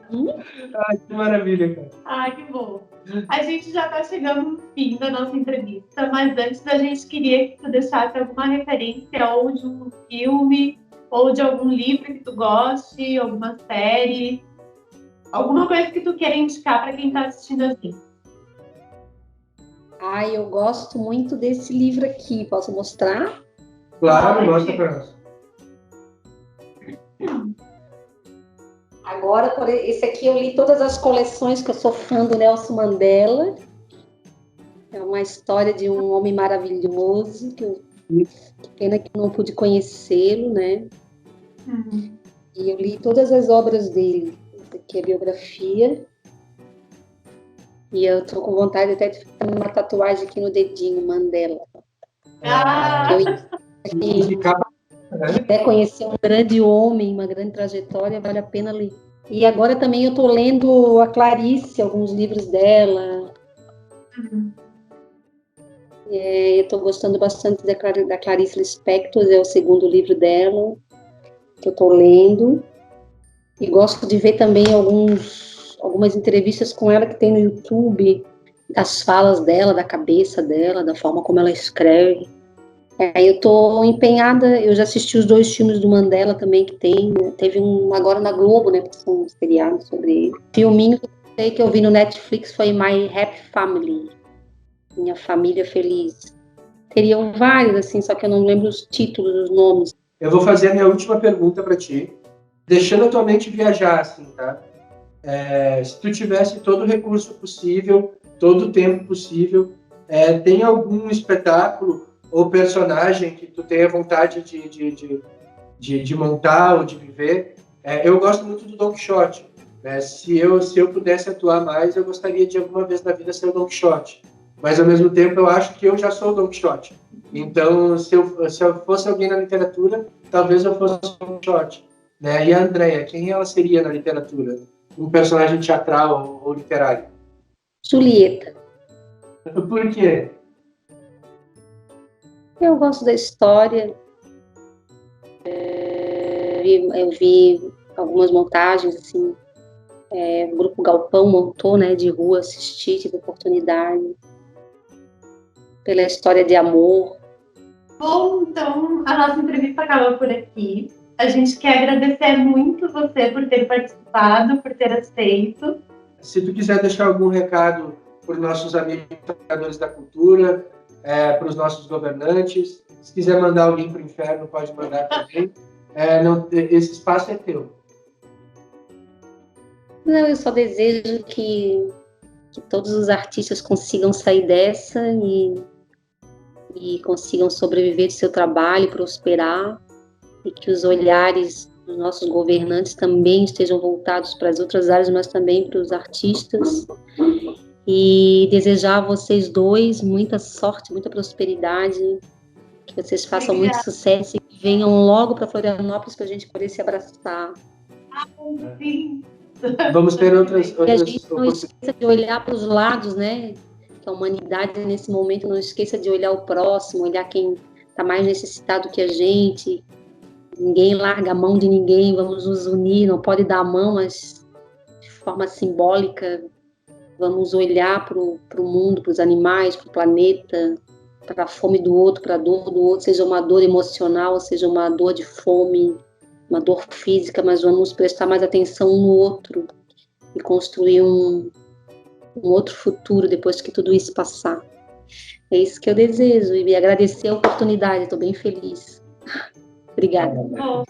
S4: Ai, que maravilha, cara.
S2: Ai, que bom. A gente já está chegando no fim da nossa entrevista, mas antes a gente queria que tu deixasse alguma referência ou de um filme, ou de algum livro que tu goste, alguma série, alguma coisa que tu queira indicar para quem está assistindo assim.
S3: Ai, eu gosto muito desse livro aqui, posso mostrar?
S4: Claro, mostra pra nós.
S3: Agora, esse aqui eu li todas as coleções que eu sou fã do Nelson Mandela. É uma história de um homem maravilhoso, que pena que eu não pude conhecê-lo, né? E eu li todas as obras dele. Essa aqui é a biografia. E eu tô com vontade até de fazer uma tatuagem aqui no dedinho, Mandela. Se quiser conhecer um grande homem, uma grande trajetória, vale a pena ler. E agora também eu estou lendo a Clarice, alguns livros dela. Eu estou gostando bastante da Clarice Lispector, é o segundo livro dela, que eu estou lendo. E gosto de ver também algumas entrevistas com ela que tem no YouTube, das falas dela, da cabeça dela, da forma como ela escreve. Eu estou empenhada, eu já assisti os 2 filmes do Mandela também que tem, né? Teve um agora na Globo, né, que são um seriado sobre ele. Filminho que eu vi no Netflix foi My Happy Family, Minha Família Feliz. Teriam vários, assim, só que eu não lembro os títulos, os nomes.
S4: Eu vou fazer a minha última pergunta para ti, deixando a tua mente viajar, assim, tá? Se tu tivesse todo o recurso possível, todo o tempo possível, tem algum espetáculo ou personagem que tu tenha vontade de montar ou de viver? Eu gosto muito do Don Quixote, né? Se eu pudesse atuar mais, eu gostaria de alguma vez na vida ser o Don Quixote. Mas, ao mesmo tempo, eu acho que eu já sou o Don Quixote. Então, se eu fosse alguém na literatura, talvez eu fosse o Don Quixote. Né? E a Andréia, quem ela seria na literatura? Um personagem teatral ou literário?
S3: Julieta.
S4: Por quê?
S3: Eu gosto da história. Eu vi algumas montagens, assim, o Grupo Galpão montou, né, de rua, assisti, tive oportunidade. Pela história de amor.
S2: Bom, então a nossa entrevista acaba por aqui. A gente quer agradecer muito você por ter participado, por ter aceito.
S4: Se tu quiser deixar algum recado para os nossos amigos trabalhadores da cultura, para os nossos governantes, se quiser mandar alguém para o inferno, pode mandar também. Esse espaço é teu.
S3: Não, eu só desejo que todos os artistas consigam sair dessa e consigam sobreviver de seu trabalho, prosperar, e que os olhares dos nossos governantes também estejam voltados para as outras áreas, mas também para os artistas. E desejar a vocês dois muita sorte, muita prosperidade, que vocês façam muito sucesso e que venham logo para Florianópolis para a gente poder se abraçar.
S2: Sim.
S4: Vamos ter outras
S3: E a gente não
S4: oportunidades.
S3: esqueça de olhar para os lados, né? Que a humanidade, nesse momento, não esqueça de olhar o próximo, olhar quem está mais necessitado que a gente. Ninguém larga a mão de ninguém, vamos nos unir, não pode dar a mão, mas de forma simbólica, vamos olhar para o mundo, para os animais, para o planeta, para a fome do outro, para a dor do outro, seja uma dor emocional, seja uma dor de fome, uma dor física, mas vamos prestar mais atenção um no outro e construir um outro futuro depois que tudo isso passar. É isso que eu desejo e agradecer a oportunidade, estou bem feliz. Obrigada.
S2: Bom,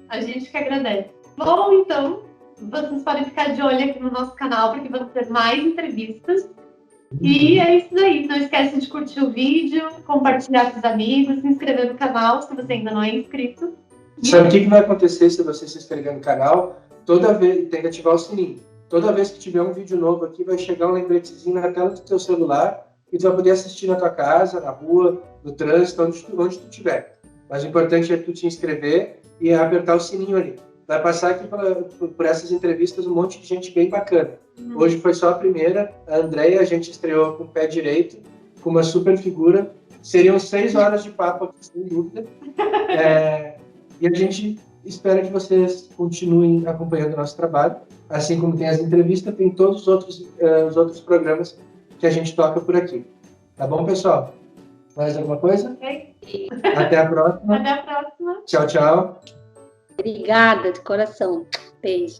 S2: a gente que agradece. Bom, então, vocês podem ficar de olho aqui no nosso canal, porque vamos ter mais entrevistas. E é isso aí. Não esquece de curtir o vídeo, compartilhar com os amigos, se inscrever no canal, se você ainda não é inscrito.
S4: Sabe o que vai acontecer se você se inscrever no canal? Toda vez, tem que ativar o sininho. Toda vez que tiver um vídeo novo aqui, vai chegar um lembretezinho na tela do teu celular e tu vai poder assistir na tua casa, na rua, no trânsito, onde tu estiver. Mas o importante é tu te inscrever e apertar o sininho ali. Vai passar aqui por essas entrevistas um monte de gente bem bacana. Hoje foi só a primeira, a Andréia, a gente estreou com o pé direito, com uma super figura. Seriam 6 horas de papo aqui, sem dúvida. E a gente espera que vocês continuem acompanhando o nosso trabalho. Assim como tem as entrevistas, tem todos os outros programas que a gente toca por aqui. Tá bom, pessoal? Mais alguma coisa?
S2: Ok?
S4: Até a próxima.
S2: Até a próxima.
S4: Tchau, tchau.
S3: Obrigada de coração. Beijo.